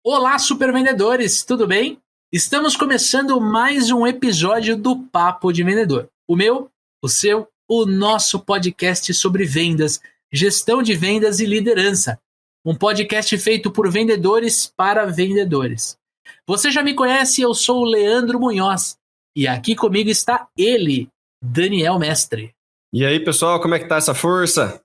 Olá, super vendedores, tudo bem? Estamos começando mais um episódio do Papo de Vendedor. O meu, o seu, o nosso podcast sobre vendas, gestão de vendas e liderança. Um podcast feito por vendedores para vendedores. Você já me conhece, eu sou o Leandro Munhoz. E aqui comigo está ele, Daniel Mestre. E aí, pessoal, como é que tá essa força?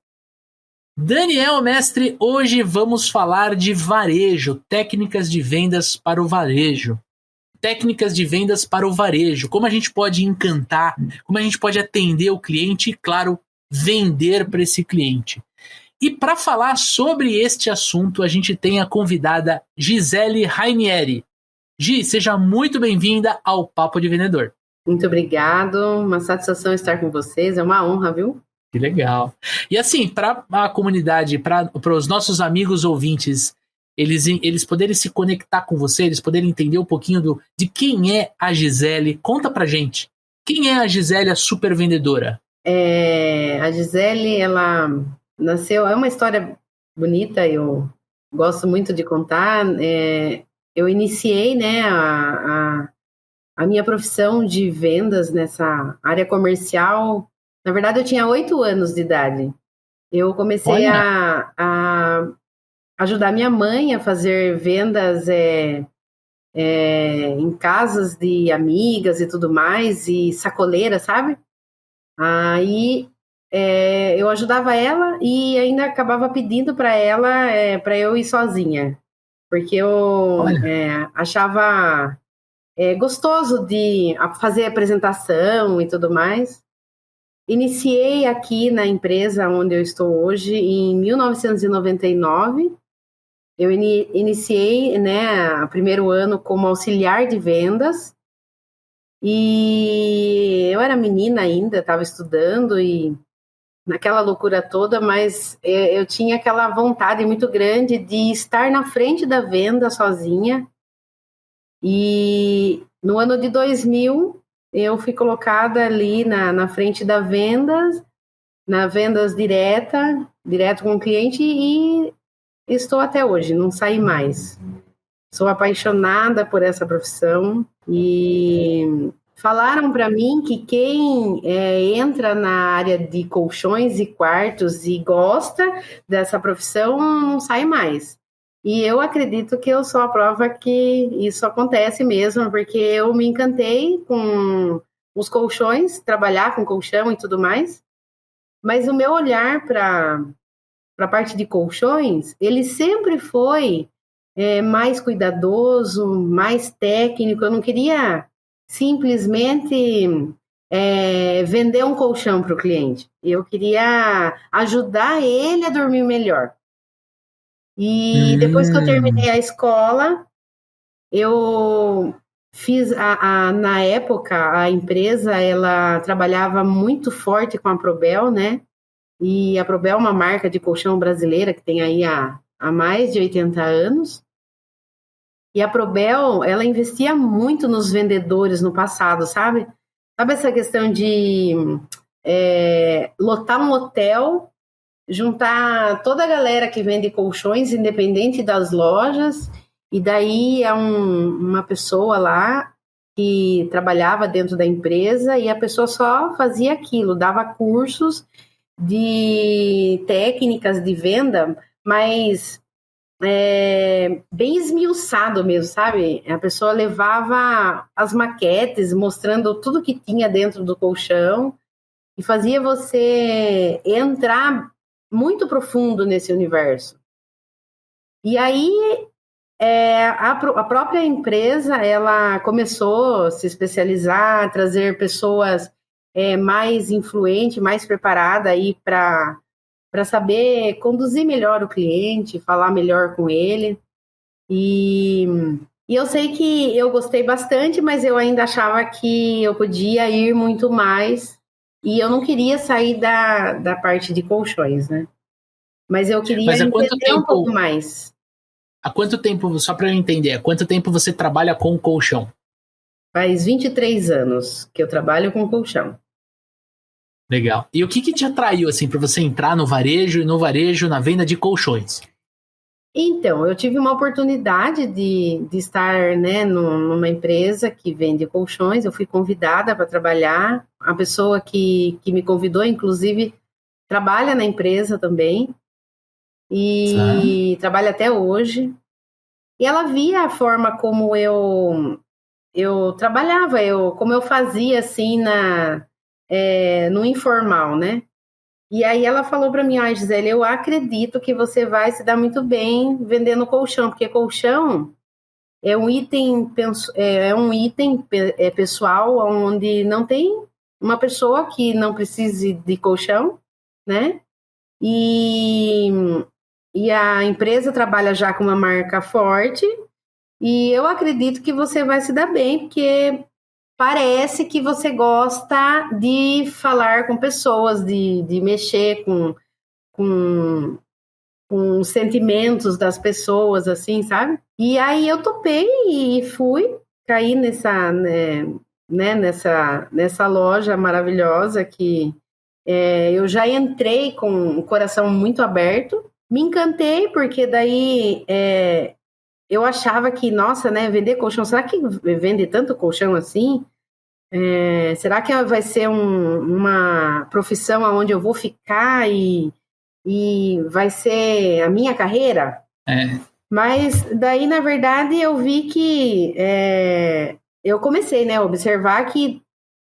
Daniel Mestre, hoje vamos falar de varejo, técnicas de vendas para o varejo. Técnicas de vendas para o varejo, como a gente pode encantar, como a gente pode atender o cliente e, claro, vender para esse cliente. E para falar sobre este assunto, a gente tem a convidada Gisele Rainieri. Gi, seja muito bem-vinda ao Papo de Vendedor. Muito obrigado, uma satisfação estar com vocês, é uma honra, viu? Que legal. E assim, para a comunidade, para os nossos amigos ouvintes, eles poderem se conectar com você, eles poderem entender um pouquinho de quem é a Gisele. Conta pra gente. Quem é a Gisele, a super vendedora? A Gisele, ela nasceu... É uma história bonita, eu gosto muito de contar. Eu iniciei, né, a minha profissão de vendas nessa área comercial. Na verdade, eu tinha 8 anos de idade. Eu comecei a ajudar minha mãe a fazer vendas em casas de amigas e tudo mais, e sacoleira, sabe? Aí eu ajudava ela e ainda acabava pedindo para ela para eu ir sozinha, porque eu achava gostoso de fazer apresentação e tudo mais. Iniciei aqui na empresa onde eu estou hoje em 1999. Eu iniciei, né, o primeiro ano como auxiliar de vendas. E eu era menina ainda, estava estudando e naquela loucura toda, mas eu tinha aquela vontade muito grande de estar na frente da venda sozinha. E no ano de 2000... eu fui colocada ali na frente da vendas, na vendas direto com o cliente, e estou até hoje, não saí mais. Sou apaixonada por essa profissão e falaram para mim que quem entra na área de colchões e quartos e gosta dessa profissão não sai mais. E eu acredito que eu sou a prova que isso acontece mesmo, porque eu me encantei com os colchões, trabalhar com colchão e tudo mais. Mas o meu olhar para a parte de colchões, ele sempre foi mais cuidadoso, mais técnico. Eu não queria simplesmente vender um colchão para o cliente. Eu queria ajudar ele a dormir melhor. E depois que eu terminei a escola, eu fiz, na época, a empresa, ela trabalhava muito forte com a Probel, né? E a Probel é uma marca de colchão brasileira que tem aí há mais de 80 anos. E a Probel, ela investia muito nos vendedores no passado, sabe? Sabe essa questão de lotar um hotel, juntar toda a galera que vende colchões, independente das lojas, e daí uma pessoa lá que trabalhava dentro da empresa, e a pessoa só fazia aquilo, dava cursos de técnicas de venda, mas bem esmiuçado mesmo, sabe? A pessoa levava as maquetes, mostrando tudo que tinha dentro do colchão, e fazia você entrar muito profundo nesse universo. E aí a própria empresa, ela começou a se especializar, trazer pessoas mais influentes, mais preparadas aí para saber conduzir melhor o cliente, falar melhor com ele. E eu sei que eu gostei bastante, mas eu ainda achava que eu podia ir muito mais. E eu não queria sair da parte de colchões, né? Mas eu queria entender um pouco mais. Há quanto tempo, só para eu entender, há quanto tempo você trabalha com colchão? Faz 23 anos que eu trabalho com colchão. Legal. E o que te atraiu, assim, para você entrar no varejo, na venda de colchões? Então, eu tive uma oportunidade de estar, né, numa empresa que vende colchões. Eu fui convidada para trabalhar. A pessoa que me convidou, inclusive, trabalha na empresa também e trabalha até hoje. E ela via a forma como eu trabalhava, como eu fazia assim no informal, né? E aí ela falou para mim, Gisele, eu acredito que você vai se dar muito bem vendendo colchão, porque colchão é um item, pessoal, onde não tem uma pessoa que não precise de colchão, né? E a empresa trabalha já com uma marca forte, e eu acredito que você vai se dar bem, porque parece que você gosta de falar com pessoas, de mexer com os sentimentos das pessoas, assim, sabe? E aí eu topei e fui, caí nessa loja maravilhosa que eu já entrei com o coração muito aberto. Me encantei, porque daí eu achava que, nossa, né, vender colchão, será que vende tanto colchão assim? Será que vai ser uma profissão onde eu vou ficar e vai ser a minha carreira? Mas daí, na verdade, eu vi que eu comecei, né, a observar que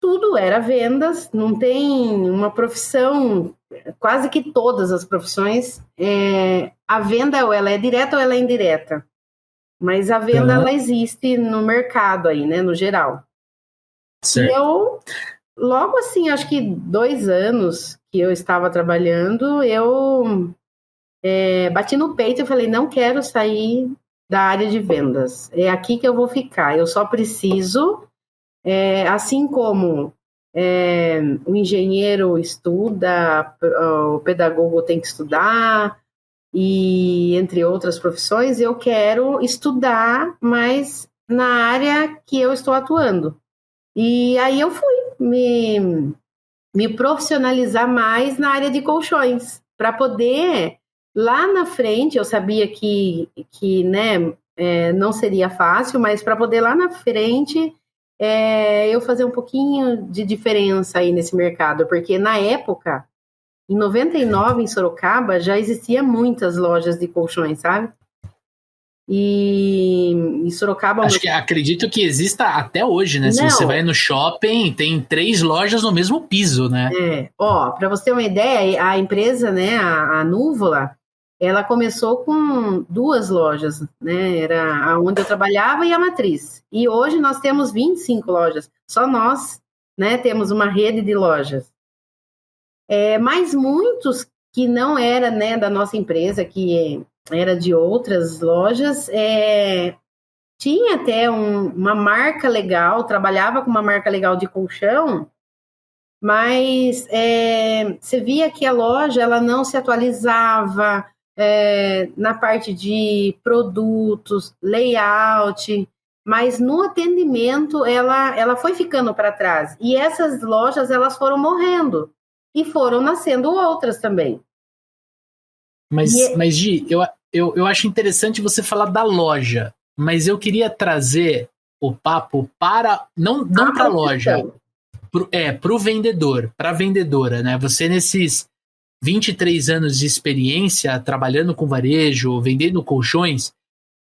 tudo era vendas, não tem uma profissão, quase que todas as profissões, a venda ou ela é direta ou ela é indireta. Mas a venda, ela existe no mercado aí, né, no geral. Certo. E eu, logo assim, acho que 2 anos que eu estava trabalhando, eu bati no peito e falei, não quero sair da área de vendas. É aqui que eu vou ficar. Eu só preciso, assim como o engenheiro estuda, o pedagogo tem que estudar, e entre outras profissões, eu quero estudar mais na área que eu estou atuando. E aí eu fui me profissionalizar mais na área de colchões, para poder, lá na frente, eu sabia que né, não seria fácil, mas para poder lá na frente eu fazer um pouquinho de diferença aí nesse mercado, porque na época, em 99, em Sorocaba, já existia muitas lojas de colchões, sabe? E em Sorocaba... Acredito que exista até hoje, né? Não. Se você vai no shopping, tem 3 lojas no mesmo piso, né? Para você ter uma ideia, a empresa, né, a Núvola, ela começou com 2 lojas, né? Era onde eu trabalhava e a matriz. E hoje nós temos 25 lojas. Só nós, né, temos uma rede de lojas. Mas muitos que não era, né, da nossa empresa, que era de outras lojas, tinha até uma marca legal, trabalhava com uma marca legal de colchão, mas você via que a loja ela não se atualizava na parte de produtos, layout, mas no atendimento ela foi ficando para trás. E essas lojas elas foram morrendo e foram nascendo outras também. Mas Gi, eu acho interessante você falar da loja, mas eu queria trazer o papo para não para a loja, para o vendedor, para a vendedora, né? Você nesses 23 anos de experiência trabalhando com varejo, vendendo colchões,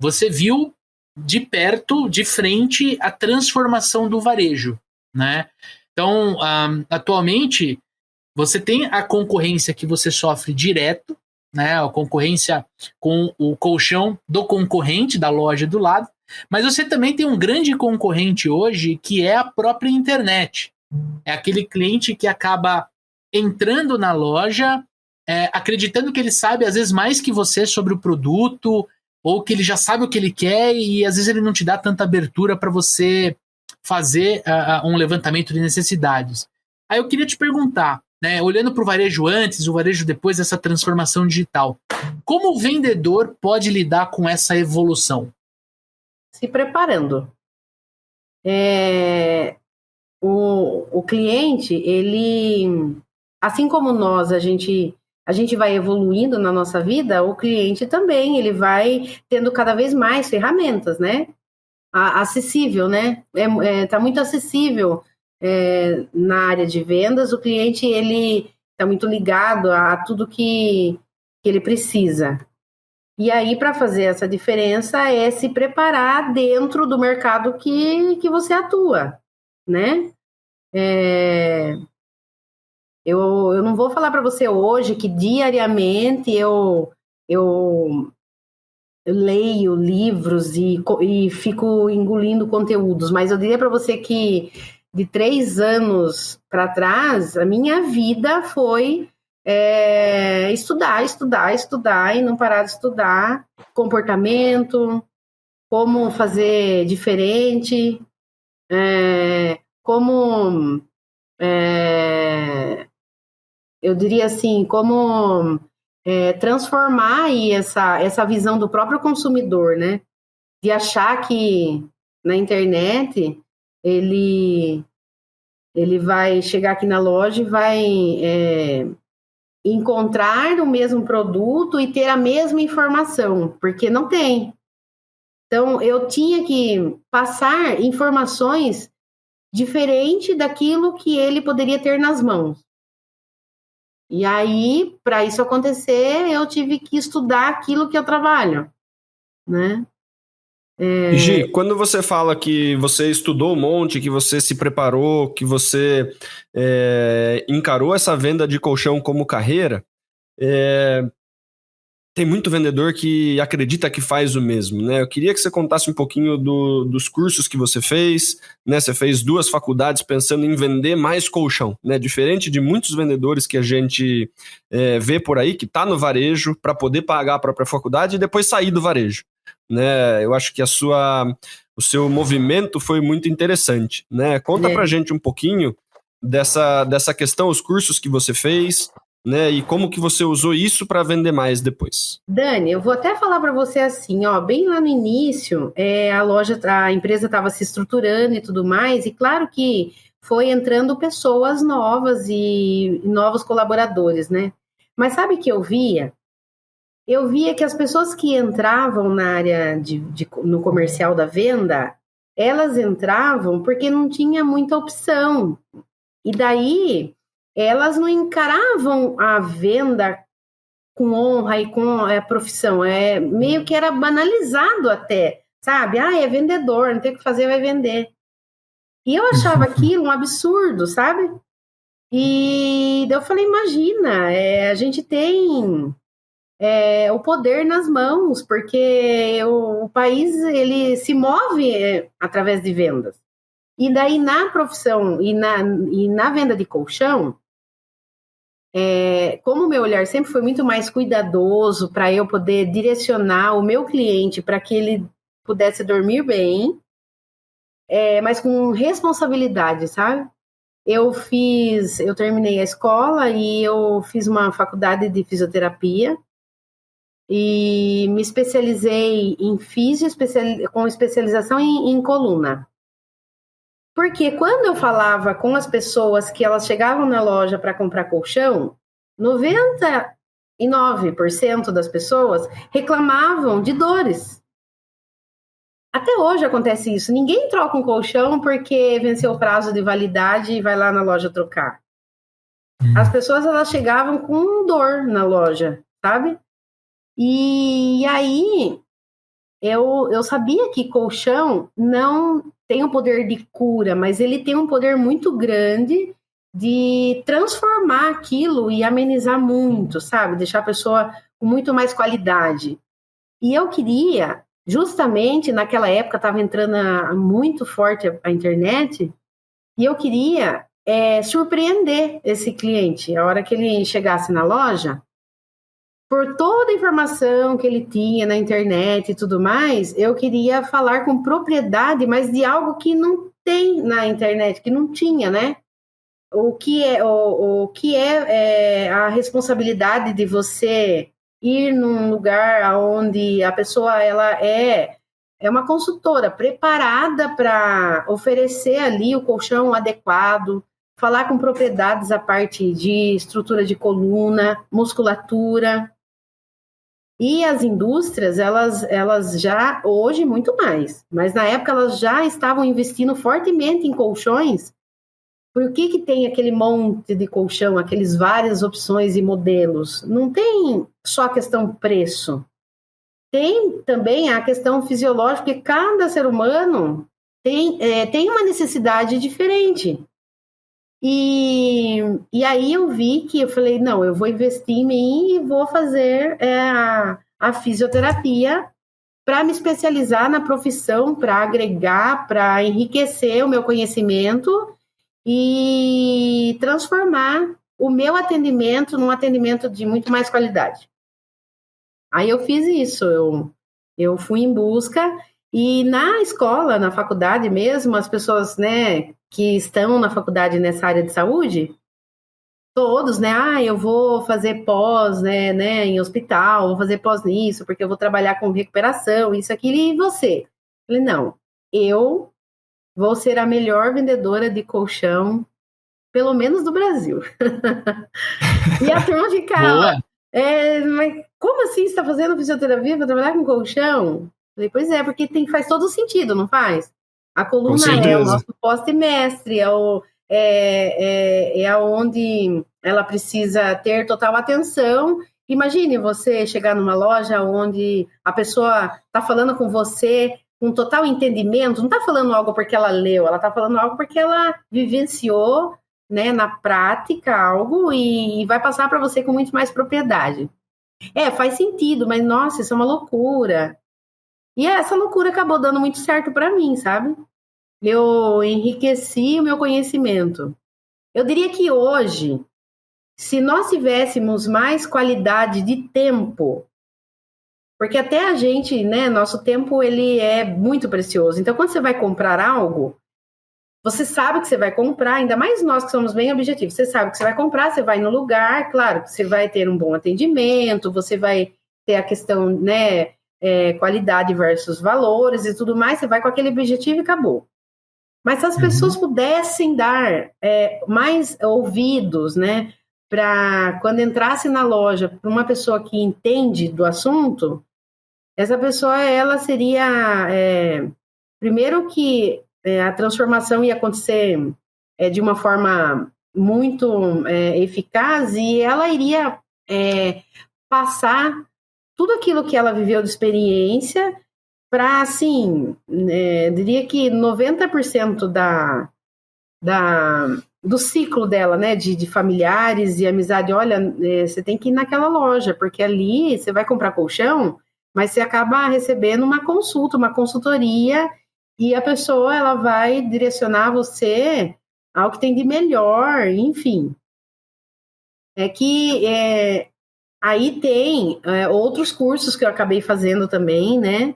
você viu de perto, de frente, a transformação do varejo, né? Então, atualmente, você tem a concorrência que você sofre direto, né, a concorrência com o colchão do concorrente da loja do lado, mas você também tem um grande concorrente hoje que é a própria internet. É aquele cliente que acaba entrando na loja, acreditando que ele sabe às vezes mais que você sobre o produto, ou que ele já sabe o que ele quer e às vezes ele não te dá tanta abertura para você fazer um levantamento de necessidades. Aí eu queria te perguntar, né, olhando para o varejo antes, o varejo depois dessa transformação digital, como o vendedor pode lidar com essa evolução? Se preparando. O cliente, ele, assim como nós, a gente a gente vai evoluindo na nossa vida, o cliente também, ele vai tendo cada vez mais ferramentas, né? Acessível, né? Tá muito acessível na área de vendas, o cliente, ele tá muito ligado a tudo que ele precisa. E aí, para fazer essa diferença, é se preparar dentro do mercado que você atua, né? Eu não vou falar para você hoje que diariamente eu leio livros e fico engolindo conteúdos, mas eu diria para você que de 3 anos para trás, a minha vida foi estudar e não parar de estudar comportamento, como fazer diferente, como eu diria assim, como transformar aí essa visão do próprio consumidor, né? De achar que na internet ele vai chegar aqui na loja e vai encontrar o mesmo produto e ter a mesma informação, porque não tem. Então, eu tinha que passar informações diferentes daquilo que ele poderia ter nas mãos. E aí, para isso acontecer, eu tive que estudar aquilo que eu trabalho, né? Gi, quando você fala que você estudou um monte, que você se preparou, que você encarou essa venda de colchão como carreira, tem muito vendedor que acredita que faz o mesmo, né? Eu queria que você contasse um pouquinho dos cursos que você fez, né? Você fez 2 faculdades pensando em vender mais colchão, né? Diferente de muitos vendedores que a gente vê por aí, que tá no varejo para poder pagar a própria faculdade e depois sair do varejo, né? Eu acho que o seu movimento foi muito interessante, né? Conta pra gente um pouquinho dessa questão, os cursos que você fez, né? E como que você usou isso para vender mais depois? Dani, eu vou até falar para você assim, ó, bem lá no início, a empresa estava se estruturando e tudo mais, e claro que foi entrando pessoas novas e novos colaboradores, né? Mas sabe o que eu via? Eu via que as pessoas que entravam na área no comercial da venda, elas entravam porque não tinha muita opção. E daí elas não encaravam a venda com honra e com profissão. Meio que era banalizado até, sabe? É vendedor, não tem o que fazer, vai vender. E eu achava aquilo um absurdo, sabe? E daí eu falei, imagina, a gente tem o poder nas mãos, porque o país ele se move através de vendas. E daí na profissão e na venda de colchão, como o meu olhar sempre foi muito mais cuidadoso para eu poder direcionar o meu cliente para que ele pudesse dormir bem, mas com responsabilidade, sabe? Eu terminei a escola e eu fiz uma faculdade de fisioterapia e me especializei em físio, com especialização em coluna. Porque quando eu falava com as pessoas que elas chegavam na loja para comprar colchão, 99% das pessoas reclamavam de dores. Até hoje acontece isso. Ninguém troca um colchão porque venceu o prazo de validade e vai lá na loja trocar. As pessoas elas chegavam com dor na loja, sabe? E aí eu sabia que colchão não tem um poder de cura, mas ele tem um poder muito grande de transformar aquilo e amenizar muito, sabe? Deixar a pessoa com muito mais qualidade. E eu queria, justamente naquela época, estava entrando muito forte a internet, e eu queria surpreender esse cliente. A hora que ele chegasse na loja, por toda a informação que ele tinha na internet e tudo mais, eu queria falar com propriedade, mas de algo que não tem na internet, que não tinha, né? O que é a responsabilidade de você ir num lugar onde a pessoa ela é uma consultora preparada para oferecer ali o colchão adequado, falar com propriedades a parte de estrutura de coluna, musculatura. E as indústrias, elas já, hoje muito mais, mas na época elas já estavam investindo fortemente em colchões. Por que tem aquele monte de colchão, aqueles várias opções e modelos? Não tem só a questão preço. Tem também a questão fisiológica, que cada ser humano tem uma necessidade diferente. E aí eu vi que eu falei, não, eu vou investir em mim e vou fazer a fisioterapia para me especializar na profissão, para agregar, para enriquecer o meu conhecimento e transformar o meu atendimento num atendimento de muito mais qualidade. Aí eu fiz isso, eu fui em busca, e na escola, na faculdade mesmo, as pessoas, né, que estão na faculdade nessa área de saúde, todos, né, eu vou fazer pós, né, em hospital, vou fazer pós nisso, porque eu vou trabalhar com recuperação, isso, aquilo, e você? Eu falei, não, eu vou ser a melhor vendedora de colchão, pelo menos do Brasil. E a turma ficava, mas como assim você está fazendo fisioterapia para trabalhar com colchão? Eu falei, pois é, porque faz todo sentido, não faz? A coluna é o nosso poste-mestre, é onde ela precisa ter total atenção. Imagine você chegar numa loja onde a pessoa está falando com você com total entendimento, não está falando algo porque ela leu, ela está falando algo porque ela vivenciou, né, na prática algo e vai passar para você com muito mais propriedade. Faz sentido, mas nossa, isso é uma loucura. E essa loucura acabou dando muito certo para mim, sabe? Eu enriqueci o meu conhecimento. Eu diria que hoje, se nós tivéssemos mais qualidade de tempo, porque até a gente, né, nosso tempo, ele é muito precioso. Então, quando você vai comprar algo, você sabe que você vai comprar, ainda mais nós que somos bem objetivos, você sabe que você vai comprar, você vai no lugar, claro, você vai ter um bom atendimento, você vai ter a questão, né, qualidade versus valores e tudo mais, você vai com aquele objetivo e acabou. Mas se as pessoas pudessem dar mais ouvidos, né, para quando entrasse na loja, para uma pessoa que entende do assunto, essa pessoa, ela seria, primeiro que a transformação ia acontecer de uma forma muito eficaz e ela iria passar tudo aquilo que ela viveu de experiência para, assim, diria que 90% do ciclo dela, né, de familiares e amizade. Olha, você tem que ir naquela loja, porque ali você vai comprar colchão, mas você acaba recebendo uma consulta, uma consultoria, e a pessoa, ela vai direcionar você ao que tem de melhor, enfim. Aí tem outros cursos que eu acabei fazendo também, né,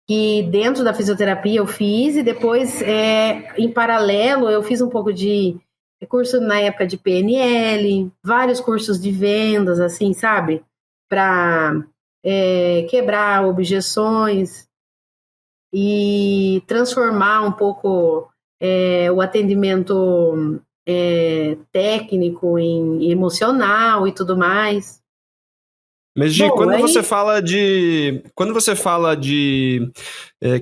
que dentro da fisioterapia eu fiz, e depois, em paralelo, eu fiz um pouco de curso na época de PNL, vários cursos de vendas, assim, sabe? Para quebrar objeções e transformar um pouco o atendimento técnico em emocional e tudo mais. Mas, Gi, quando você fala de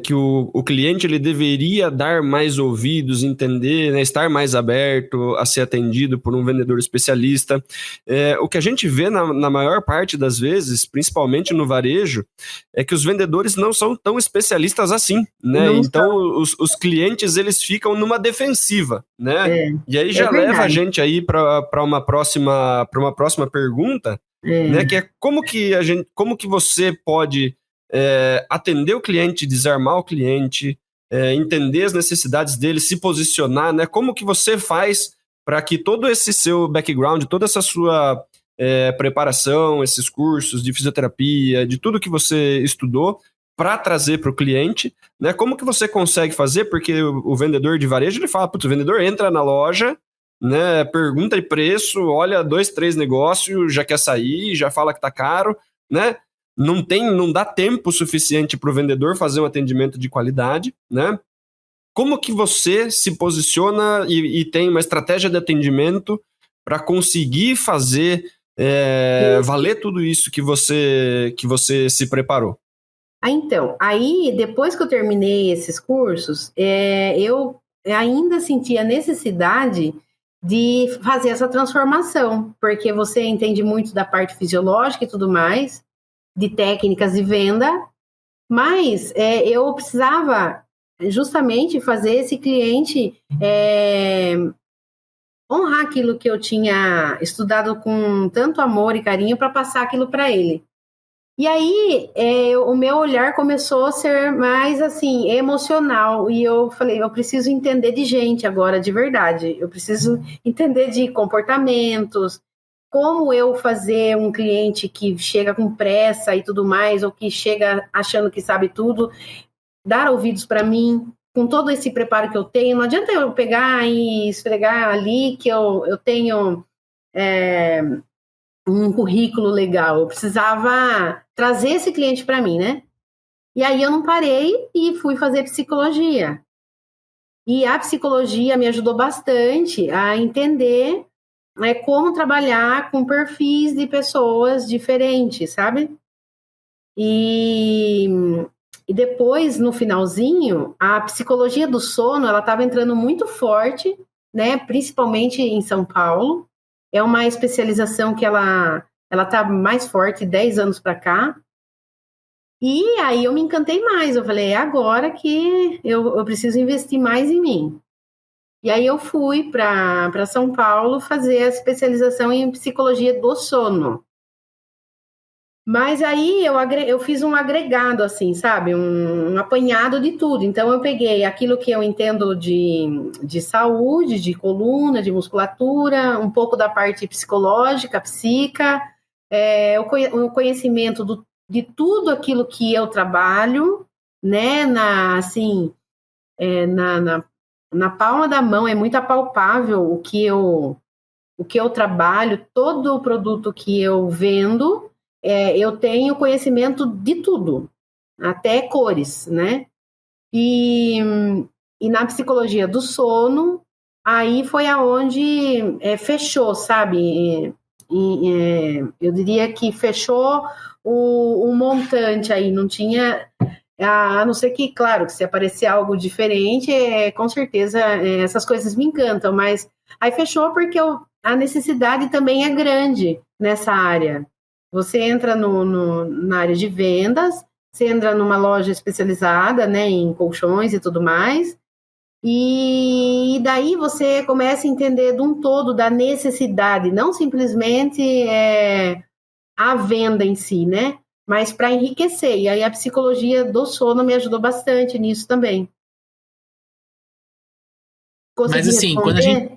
que o cliente ele deveria dar mais ouvidos, entender, né, estar mais aberto a ser atendido por um vendedor especialista, o que a gente vê na maior parte das vezes, principalmente no varejo, é que os vendedores não são tão especialistas assim, né? Então os clientes, eles ficam numa defensiva, né? E aí já leva a gente aí para uma próxima pergunta. Né, que é como que você pode atender o cliente, desarmar o cliente, entender as necessidades dele, se posicionar, né? Como que você faz para que todo esse seu background, toda essa sua preparação, esses cursos de fisioterapia, de tudo que você estudou para trazer para o cliente, né? Como que você consegue fazer? Porque o vendedor de varejo, ele fala, o vendedor entra na loja, né, pergunta de preço, olha 2, 3 negócios, já quer sair, já fala que tá caro, né? Não dá tempo suficiente para o vendedor fazer um atendimento de qualidade, né? Como que você se posiciona e tem uma estratégia de atendimento para conseguir fazer valer tudo isso que você se preparou? Então, aí depois que eu terminei esses cursos, eu ainda senti a necessidade de fazer essa transformação, porque você entende muito da parte fisiológica e tudo mais, de técnicas de venda, mas eu precisava justamente fazer esse cliente honrar aquilo que eu tinha estudado com tanto amor e carinho para passar aquilo para ele. E aí, o meu olhar começou a ser mais, assim, emocional. E eu falei, eu preciso entender de gente agora, de verdade. Eu preciso entender de comportamentos, como eu fazer um cliente que chega com pressa e tudo mais, ou que chega achando que sabe tudo, dar ouvidos para mim, com todo esse preparo que eu tenho. Não adianta eu pegar e esfregar ali que eu tenho um currículo legal. Eu precisava trazer esse cliente para mim, né? E aí eu não parei e fui fazer psicologia. E a psicologia me ajudou bastante a entender como trabalhar com perfis de pessoas diferentes, sabe? E depois, no finalzinho, a psicologia do sono, ela estava entrando muito forte, né? Principalmente em São Paulo. É uma especialização que ela está mais forte 10 anos para cá. E aí eu me encantei mais. Eu falei, é agora que eu preciso investir mais em mim. E aí eu fui para São Paulo fazer a especialização em psicologia do sono. Mas aí eu fiz um agregado, assim, sabe? Um apanhado de tudo. Então, eu peguei aquilo que eu entendo de saúde, de coluna, de musculatura, um pouco da parte psicológica, psica, o conhecimento de tudo aquilo que eu trabalho, né? Na palma da mão, é muito apalpável o que eu trabalho, todo o produto que eu vendo. Eu tenho conhecimento de tudo, até cores, né? E na psicologia do sono, aí foi aonde fechou, sabe? Eu diria que fechou o montante aí, não tinha... A não ser que, claro, que se aparecer algo diferente, com certeza essas coisas me encantam, mas aí fechou porque a necessidade também é grande nessa área. Você entra na área de vendas, você entra numa loja especializada, né, em colchões e tudo mais, e daí você começa a entender de um todo da necessidade, não simplesmente a venda em si, né, mas para enriquecer. E aí a psicologia do sono me ajudou bastante nisso também. Mas assim, quando a gente...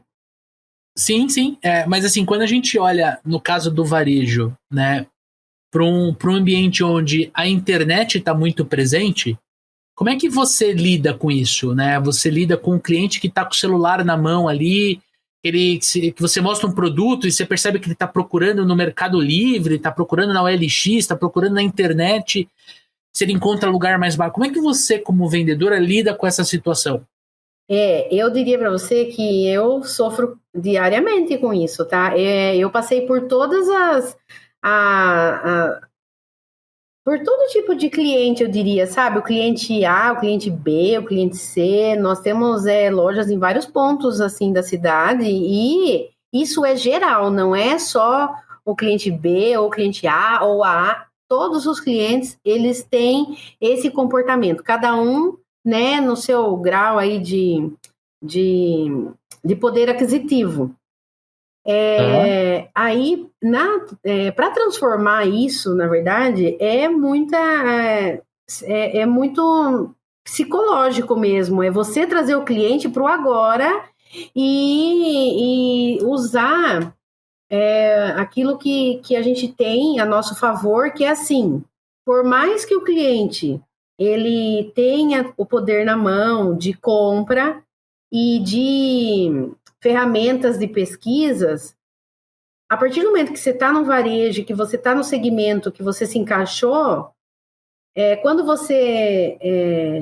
Sim. Mas assim, quando a gente olha no caso do varejo, né, para um ambiente onde a internet está muito presente, como é que você lida com isso, né? Você lida com um cliente que está com o celular na mão ali, que você mostra um produto e você percebe que ele está procurando no Mercado Livre, está procurando na OLX, está procurando na internet, se ele encontra lugar mais barato. Como é que você, como vendedora, lida com essa situação? Eu diria para você que eu sofro diariamente com isso, tá? Eu passei por todas por todo tipo de cliente, eu diria, sabe? O cliente A, o cliente B, o cliente C. Nós temos lojas em vários pontos, assim, da cidade, e isso é geral, não é só o cliente B ou o cliente A ou A. Todos os clientes, eles têm esse comportamento, cada um, né, no seu grau aí de poder aquisitivo. Aí, para transformar isso, na verdade, é muito psicológico mesmo. É você trazer o cliente para o agora e usar aquilo que a gente tem a nosso favor, que é assim, por mais que o cliente ele tenha o poder na mão de compra e de ferramentas de pesquisas, a partir do momento que você está no varejo, que você está no segmento que você se encaixou, quando você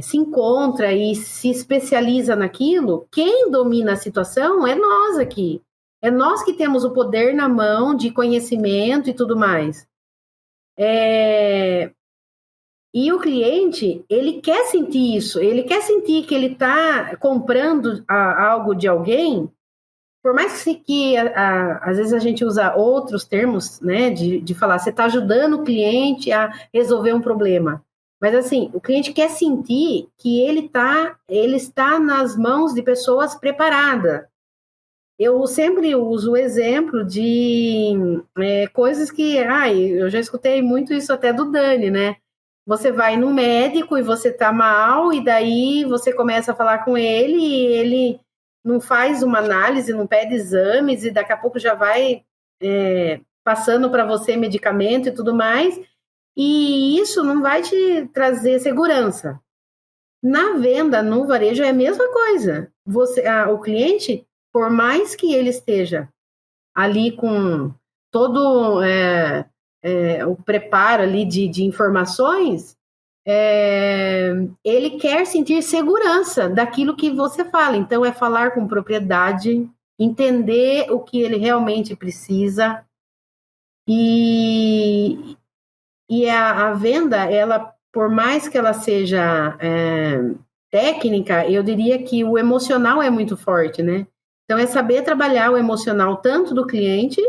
se encontra e se especializa naquilo, quem domina a situação é nós aqui. É nós que temos o poder na mão de conhecimento e tudo mais. E o cliente, ele quer sentir isso, ele quer sentir que ele está comprando algo de alguém, por mais que às vezes a gente usa outros termos, né, de falar, você está ajudando o cliente a resolver um problema. Mas assim, o cliente quer sentir que ele está nas mãos de pessoas preparadas. Eu sempre uso o exemplo de coisas que... eu já escutei muito isso até do Dani, né? Você vai no médico e você tá mal, e daí você começa a falar com ele e ele não faz uma análise, não pede exames, e daqui a pouco já vai passando para você medicamento e tudo mais, e isso não vai te trazer segurança. Na venda, no varejo, é a mesma coisa. O cliente, por mais que ele esteja ali com todo o preparo ali de informações, ele quer sentir segurança daquilo que você fala. Então, é falar com propriedade, entender o que ele realmente precisa. E a venda, ela, por mais que ela seja técnica, eu diria que o emocional é muito forte, né? Então, é saber trabalhar o emocional tanto do cliente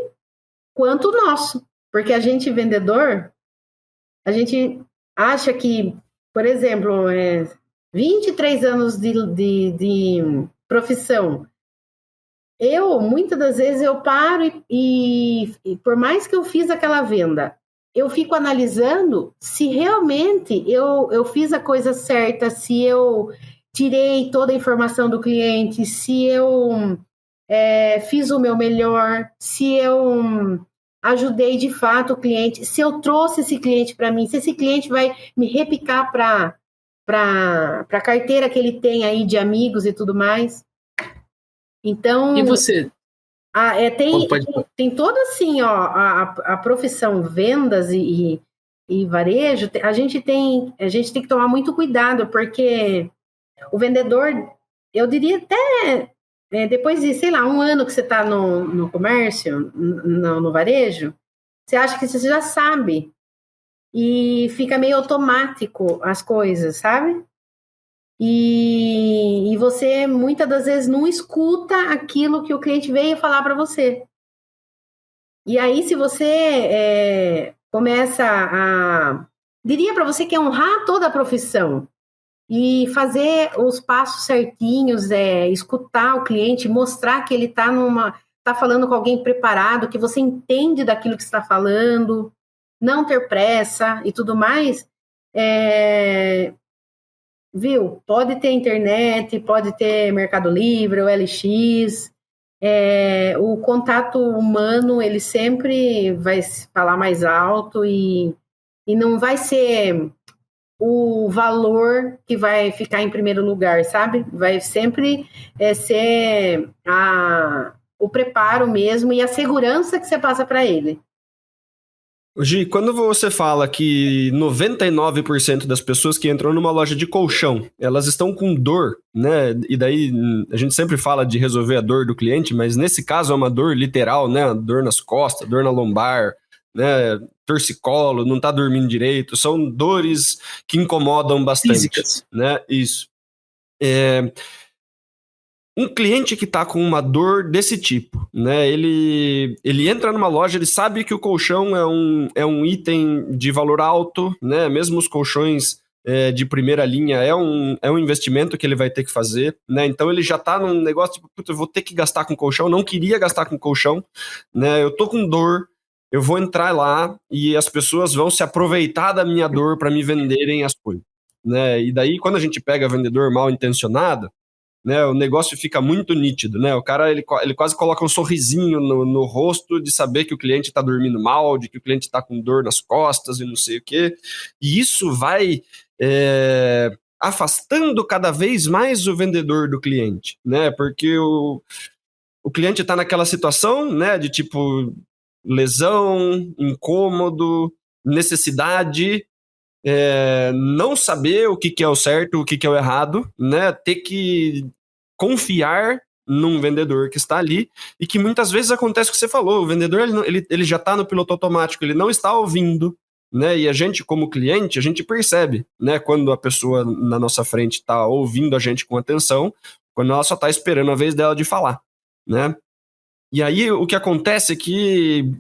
quanto o nosso. Porque a gente, vendedor, a gente acha que, por exemplo, 23 anos de profissão, muitas das vezes, eu paro e por mais que eu fiz aquela venda, eu fico analisando se realmente eu fiz a coisa certa, se eu tirei toda a informação do cliente, se eu fiz o meu melhor, se eu ajudei de fato o cliente, se eu trouxe esse cliente para mim, se esse cliente vai me repicar para a carteira que ele tem aí de amigos e tudo mais. Então... E você? Tem toda assim, ó, a profissão vendas e varejo, a gente tem que tomar muito cuidado, porque o vendedor, eu diria até depois de, sei lá, um ano que você está no comércio, no varejo, você acha que você já sabe e fica meio automático as coisas, sabe? E você, muitas das vezes, não escuta aquilo que o cliente veio falar para você. E aí, se você começa diria para você que é honrar toda a profissão e fazer os passos certinhos, escutar o cliente, mostrar que ele está falando com alguém preparado, que você entende daquilo que está falando, não ter pressa e tudo mais, viu? Pode ter internet, pode ter Mercado Livre, o LX, o contato humano, ele sempre vai falar mais alto e não vai ser o valor que vai ficar em primeiro lugar, sabe? Vai sempre ser o preparo mesmo e a segurança que você passa para ele. Gi, quando você fala que 99% das pessoas que entram numa loja de colchão, elas estão com dor, né? E daí a gente sempre fala de resolver a dor do cliente, mas nesse caso é uma dor literal, né? Dor nas costas, dor na lombar, né? Torcicolo, não tá dormindo direito, são dores que incomodam bastante. Físicas. Né? Isso. Um cliente que está com uma dor desse tipo, né? Ele entra numa loja, ele sabe que o colchão é um item de valor alto, né? Mesmo os colchões de primeira linha é um investimento que ele vai ter que fazer, né? Então ele já está num negócio tipo, puta, eu vou ter que gastar com colchão, não queria gastar com colchão, né? Eu tô com dor, eu vou entrar lá e as pessoas vão se aproveitar da minha dor para me venderem as coisas, né? E daí quando a gente pega vendedor mal intencionado, né, o negócio fica muito nítido, né? O cara ele quase coloca um sorrisinho no rosto de saber que o cliente está dormindo mal, de que o cliente está com dor nas costas e não sei o quê. E isso vai afastando cada vez mais o vendedor do cliente, né? Porque o cliente está naquela situação, né, de tipo lesão, incômodo, necessidade, não saber o que é o certo, o que é o errado, né? Ter que confiar num vendedor que está ali e que muitas vezes acontece o que você falou, o vendedor ele já está no piloto automático, ele não está ouvindo, né? E a gente, como cliente, a gente percebe, né? Quando a pessoa na nossa frente está ouvindo a gente com atenção, quando ela só está esperando a vez dela de falar, né? E aí o que acontece é que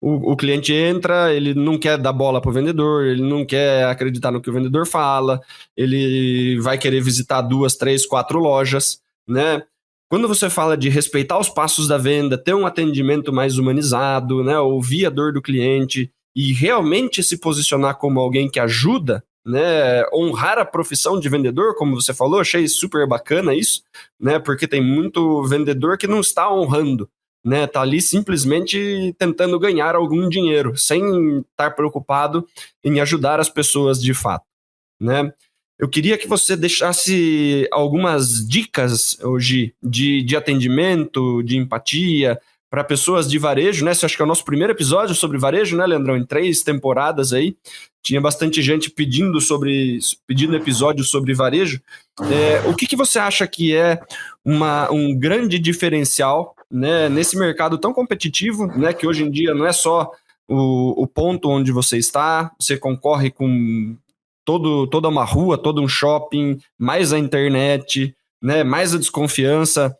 o cliente entra, ele não quer dar bola para o vendedor, ele não quer acreditar no que o vendedor fala, ele vai querer visitar 2, 3, 4 lojas, né? Quando você fala de respeitar os passos da venda, ter um atendimento mais humanizado, né? Ouvir a dor do cliente e realmente se posicionar como alguém que ajuda, né? Honrar a profissão de vendedor, como você falou, achei super bacana isso, né? Porque tem muito vendedor que não está honrando, né, tá ali simplesmente tentando ganhar algum dinheiro, sem estar preocupado em ajudar as pessoas de fato, né? Eu queria que você deixasse algumas dicas hoje de atendimento, de empatia, para pessoas de varejo, né? Você acha que é o nosso primeiro episódio sobre varejo, né, Leandrão? Em 3 temporadas aí, tinha bastante gente pedindo episódios sobre varejo. O que você acha que é um grande diferencial, né, nesse mercado tão competitivo, né, que hoje em dia não é só o ponto onde você está, você concorre com toda uma rua, todo um shopping, mais a internet, né, mais a desconfiança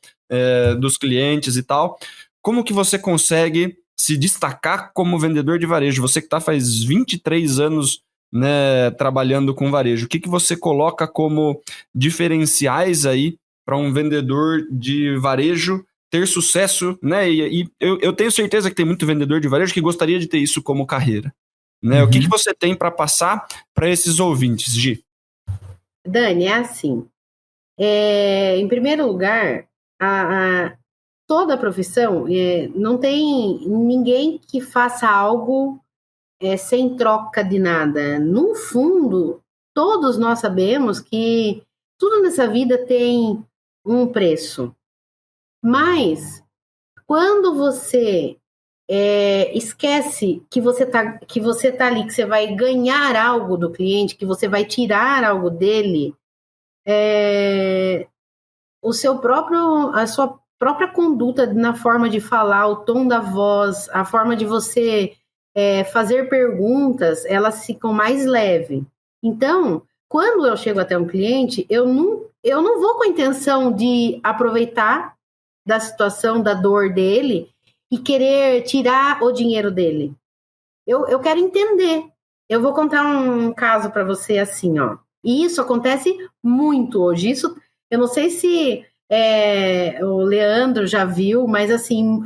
dos clientes e tal. Como que você consegue se destacar como vendedor de varejo? Você que está faz 23 anos, né, trabalhando com varejo, o que você coloca como diferenciais aí para um vendedor de varejo ter sucesso, né? E eu tenho certeza que tem muito vendedor de varejo que gostaria de ter isso como carreira, né? Uhum. O que você tem para passar para esses ouvintes, Gi? Dani, é assim. Em primeiro lugar, toda a profissão, não tem ninguém que faça algo sem troca de nada. No fundo, todos nós sabemos que tudo nessa vida tem um preço. Mas, quando você esquece que você tá ali, que você vai ganhar algo do cliente, que você vai tirar algo dele, a sua própria conduta na forma de falar, o tom da voz, a forma de você fazer perguntas, elas ficam mais leves. Então, quando eu chego até um cliente, eu não vou com a intenção de aproveitar da situação, da dor dele e querer tirar o dinheiro dele. Eu quero entender. Eu vou contar um caso para você assim, ó. E isso acontece muito hoje. Isso, eu não sei se o Leandro já viu, mas assim,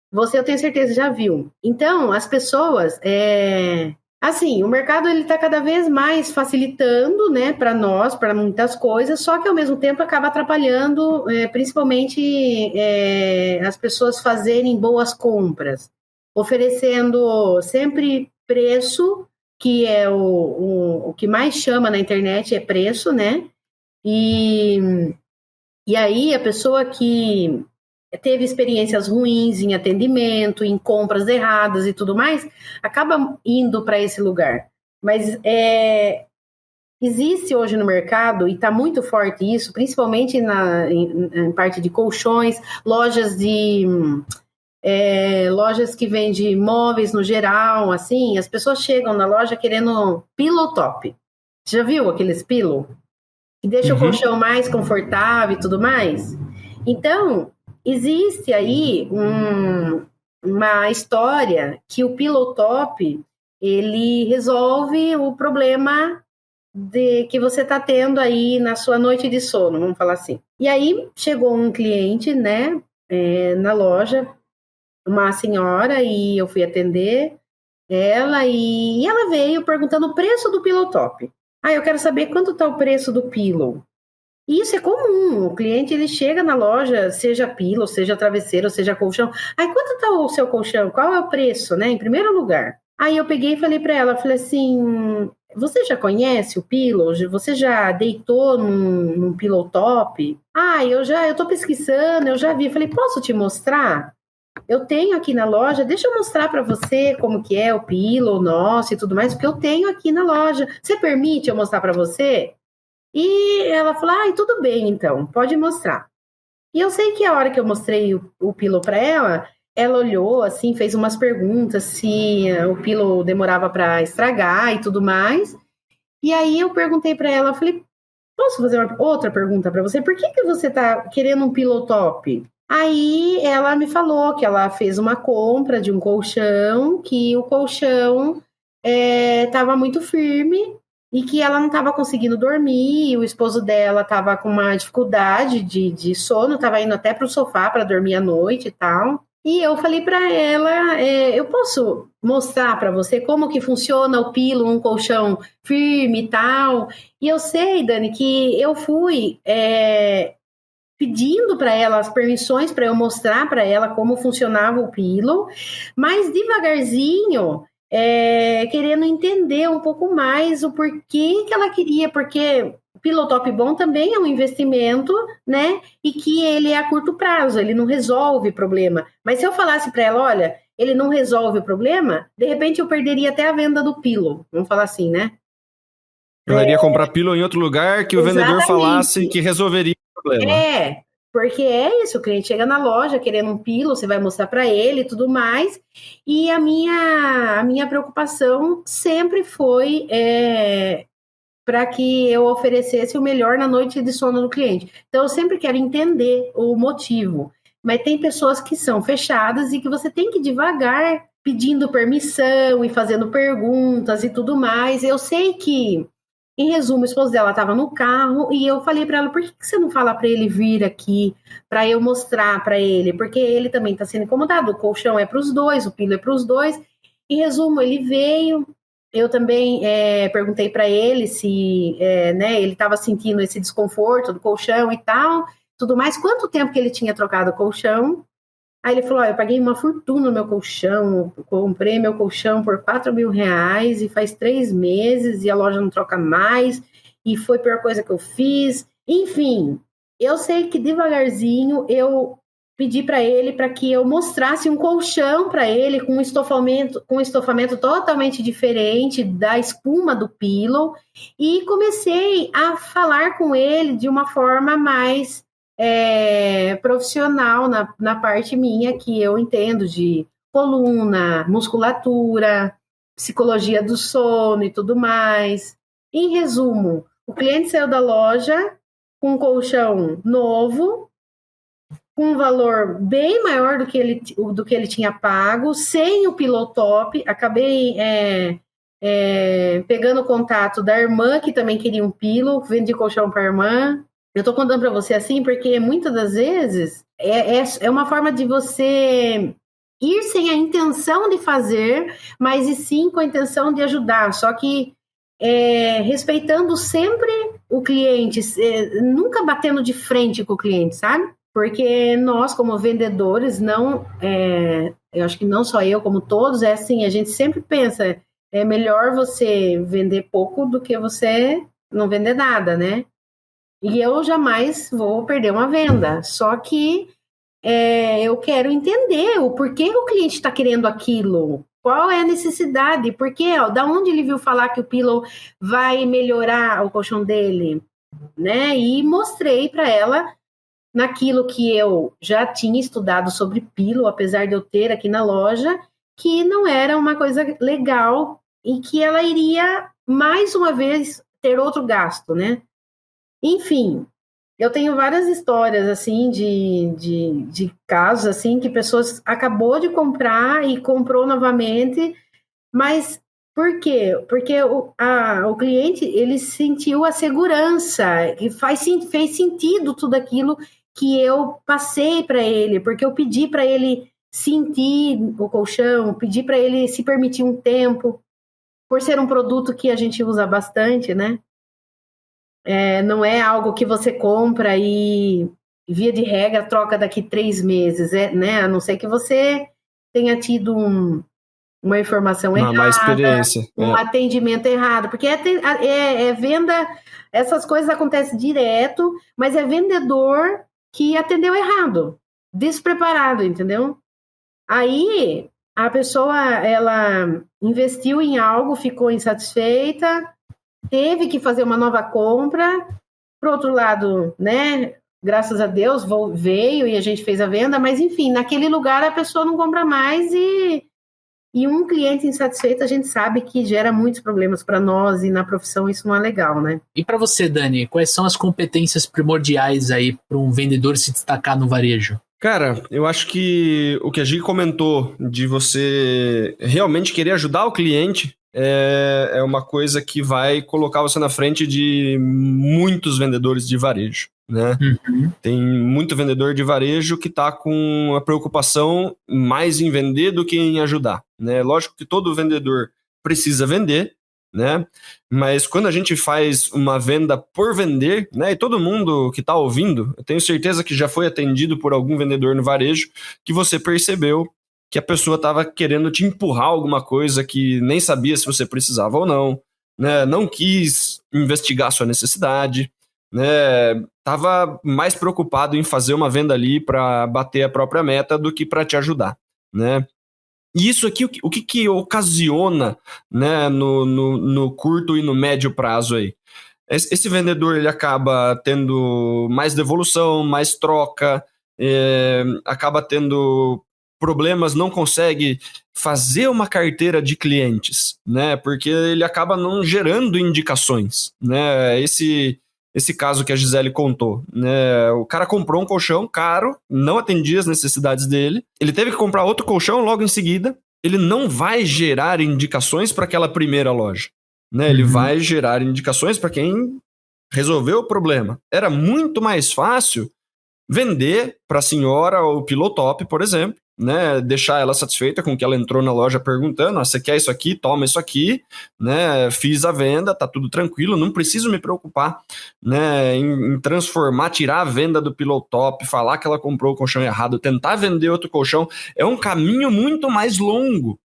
você eu tenho certeza já viu. Então, as pessoas, assim, o mercado ele está cada vez mais facilitando, né, para nós, para muitas coisas, só que ao mesmo tempo acaba atrapalhando, principalmente as pessoas fazerem boas compras, oferecendo sempre preço, que é o que mais chama na internet é preço, né? E aí a pessoa que teve experiências ruins em atendimento, em compras erradas e tudo mais, acaba indo para esse lugar. Mas existe hoje no mercado, e está muito forte isso, principalmente em parte de colchões, lojas que vendem móveis no geral, assim, as pessoas chegam na loja querendo pillow top. Você já viu aqueles pillow? Que deixa o colchão mais confortável e tudo mais? Então, existe aí uma história que o pillow top, ele resolve o problema que você está tendo aí na sua noite de sono, vamos falar assim. E aí chegou um cliente, né, na loja, uma senhora, e eu fui atender ela, e ela veio perguntando o preço do pillow top. Eu quero saber quanto está o preço do pillow. E isso é comum, o cliente ele chega na loja, seja pillow, seja travesseiro, seja colchão. Quanto está o seu colchão? Qual é o preço, né? Em primeiro lugar. Aí eu peguei e falei para ela, falei assim, você já conhece o pillow? Você já deitou num pillow top? Eu tô pesquisando, eu já vi. Falei, posso te mostrar? eu tenho aqui na loja, deixa eu mostrar para você como que é o pillow nosso e tudo mais, porque eu tenho aqui na loja. Você permite eu mostrar para você? E ela falou, tudo bem então, pode mostrar. E eu sei que a hora que eu mostrei o pillow para ela olhou assim, fez umas perguntas se o pillow demorava para estragar e tudo mais. E aí eu perguntei para ela, falei, posso fazer outra pergunta para você? Por que você tá querendo um pillow top? Aí ela me falou que ela fez uma compra de um colchão, que o colchão estava muito firme e que ela não estava conseguindo dormir, o esposo dela estava com uma dificuldade de sono, estava indo até para o sofá para dormir à noite e tal. E eu falei para ela, eu posso mostrar para você como que funciona o pillow, um colchão firme e tal. E eu sei, Dani, que eu fui pedindo para ela as permissões para eu mostrar para ela como funcionava o pillow, mas devagarzinho, querendo entender um pouco mais o porquê que ela queria, porque o pillow top bom também é um investimento, né? E que ele é a curto prazo, ele não resolve problema. Mas se eu falasse para ela, olha, ele não resolve o problema, de repente eu perderia até a venda do pillow. Vamos falar assim, né? Ela iria comprar pillow em outro lugar que o vendedor falasse que resolveria o problema. Porque é isso, o cliente chega na loja querendo um pillow, você vai mostrar para ele e tudo mais. E a minha preocupação sempre foi para que eu oferecesse o melhor na noite de sono do cliente. Então, eu sempre quero entender o motivo. Mas tem pessoas que são fechadas e que você tem que devagar pedindo permissão e fazendo perguntas e tudo mais. Eu sei que, em resumo, o esposo dela estava no carro e eu falei para ela, por que você não fala para ele vir aqui, para eu mostrar para ele? Porque ele também está sendo incomodado, o colchão é para os dois, o pillow é para os dois. Em resumo, ele veio, eu também perguntei para ele se ele estava sentindo esse desconforto do colchão e tal, tudo mais, quanto tempo que ele tinha trocado o colchão. Aí ele falou, eu paguei uma fortuna no meu colchão, comprei meu colchão por R$4.000 e faz 3 meses e a loja não troca mais e foi a pior coisa que eu fiz. Enfim, eu sei que devagarzinho eu pedi para ele para que eu mostrasse um colchão para ele com um estofamento totalmente diferente da espuma do pillow e comecei a falar com ele de uma forma mais profissional na parte minha que eu entendo de coluna, musculatura, psicologia do sono e tudo mais. Em resumo, o cliente saiu da loja com um colchão novo, com um valor bem maior do que ele tinha pago, sem o pillow top. Acabei pegando o contato da irmã, que também queria um pillow, vendi colchão para a irmã. Eu estou contando para você assim, porque muitas das vezes é uma forma de você ir sem a intenção de fazer, mas e sim com a intenção de ajudar, só que respeitando sempre o cliente, nunca batendo de frente com o cliente, sabe? Porque nós, como vendedores, eu acho que não só eu, como todos, assim, a gente sempre pensa, é melhor você vender pouco do que você não vender nada, né? E eu jamais vou perder uma venda, só que eu quero entender o porquê o cliente está querendo aquilo, qual é a necessidade, porque da onde ele viu falar que o pillow vai melhorar o colchão dele, né? E mostrei para ela naquilo que eu já tinha estudado sobre pillow, apesar de eu ter aqui na loja, que não era uma coisa legal e que ela iria, mais uma vez, ter outro gasto, né? Enfim, eu tenho várias histórias, assim, de casos, assim, que pessoas acabou de comprar e comprou novamente, mas por quê? Porque o cliente, ele sentiu a segurança, e fez sentido tudo aquilo que eu passei para ele, porque eu pedi para ele sentir o colchão, pedi para ele se permitir um tempo, por ser um produto que a gente usa bastante, né? Não é algo que você compra e, via de regra, troca daqui 3 meses, né? A não ser que você tenha tido uma informação errada, uma experiência, um atendimento errado, porque venda, essas coisas acontecem direto, mas é vendedor que atendeu errado, despreparado, entendeu? Aí a pessoa, ela investiu em algo, ficou insatisfeita, teve que fazer uma nova compra. Por outro lado, né, graças a Deus veio e a gente fez a venda, mas enfim, naquele lugar a pessoa não compra mais e um cliente insatisfeito a gente sabe que gera muitos problemas para nós e na profissão isso não é legal, né? E para você, Dani, quais são as competências primordiais aí para um vendedor se destacar no varejo? Cara, eu acho que o que a Gi comentou de você realmente querer ajudar o cliente é uma coisa que vai colocar você na frente de muitos vendedores de varejo, né? Uhum. Tem muito vendedor de varejo que está com a preocupação mais em vender do que em ajudar, né? Lógico que todo vendedor precisa vender, né? Mas quando a gente faz uma venda por vender, né? E todo mundo que está ouvindo, eu tenho certeza que já foi atendido por algum vendedor no varejo, que você percebeu que a pessoa estava querendo te empurrar alguma coisa que nem sabia se você precisava ou não, né? Não quis investigar a sua necessidade, né? Tava mais preocupado em fazer uma venda ali para bater a própria meta do que para te ajudar, né? E isso aqui, o que ocasiona, né, no curto e no médio prazo aí? Esse vendedor, ele acaba tendo mais devolução, mais troca, acaba tendo problemas, não consegue fazer uma carteira de clientes, né, porque ele acaba não gerando indicações, né, esse caso que a Gisele contou, né? O cara comprou um colchão caro, não atendia as necessidades dele, ele teve que comprar outro colchão logo em seguida, ele não vai gerar indicações para aquela primeira loja, né? Ele vai gerar indicações para quem resolveu o problema. Era muito mais fácil vender para a senhora o Pillow Top, por exemplo, né, deixar ela satisfeita com que ela entrou na loja perguntando, você quer isso aqui? Toma isso aqui, né, fiz a venda, tá tudo tranquilo, não preciso me preocupar, né, em transformar, tirar a venda do Pillow Top, falar que ela comprou o colchão errado, tentar vender outro colchão, é um caminho muito mais longo,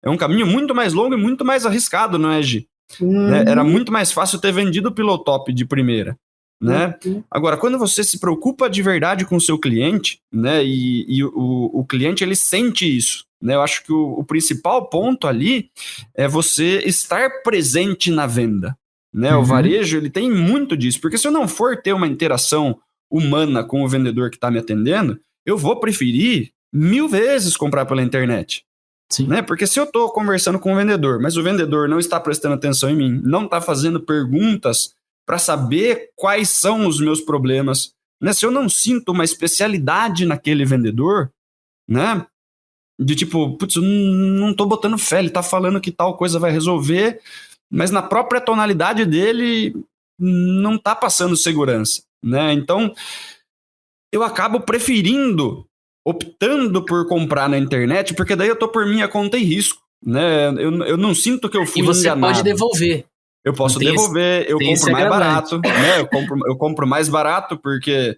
e muito mais arriscado, não é, Gi? Né, era muito mais fácil ter vendido o Pillow Top de primeira, né? Agora, quando você se preocupa de verdade com o seu cliente, né, e o cliente, ele sente isso, né? Eu acho que o principal ponto ali é você estar presente na venda, né? O varejo, ele tem muito disso, porque se eu não for ter uma interação humana com o vendedor que está me atendendo, eu vou preferir 1000 vezes comprar pela internet. Sim. Né? Porque se eu estou conversando com o vendedor, mas o vendedor não está prestando atenção em mim, não está fazendo perguntas para saber quais são os meus problemas, né? Se eu não sinto uma especialidade naquele vendedor, né? De tipo, putz, eu não tô botando fé, ele tá falando que tal coisa vai resolver, mas na própria tonalidade dele não tá passando segurança, né? Então, eu acabo optando por comprar na internet, porque daí eu tô por minha conta e risco, né? Eu não sinto que eu fui enganado. E você pode devolver. Eu posso devolver, eu compro mais barato, né? Eu compro mais barato porque,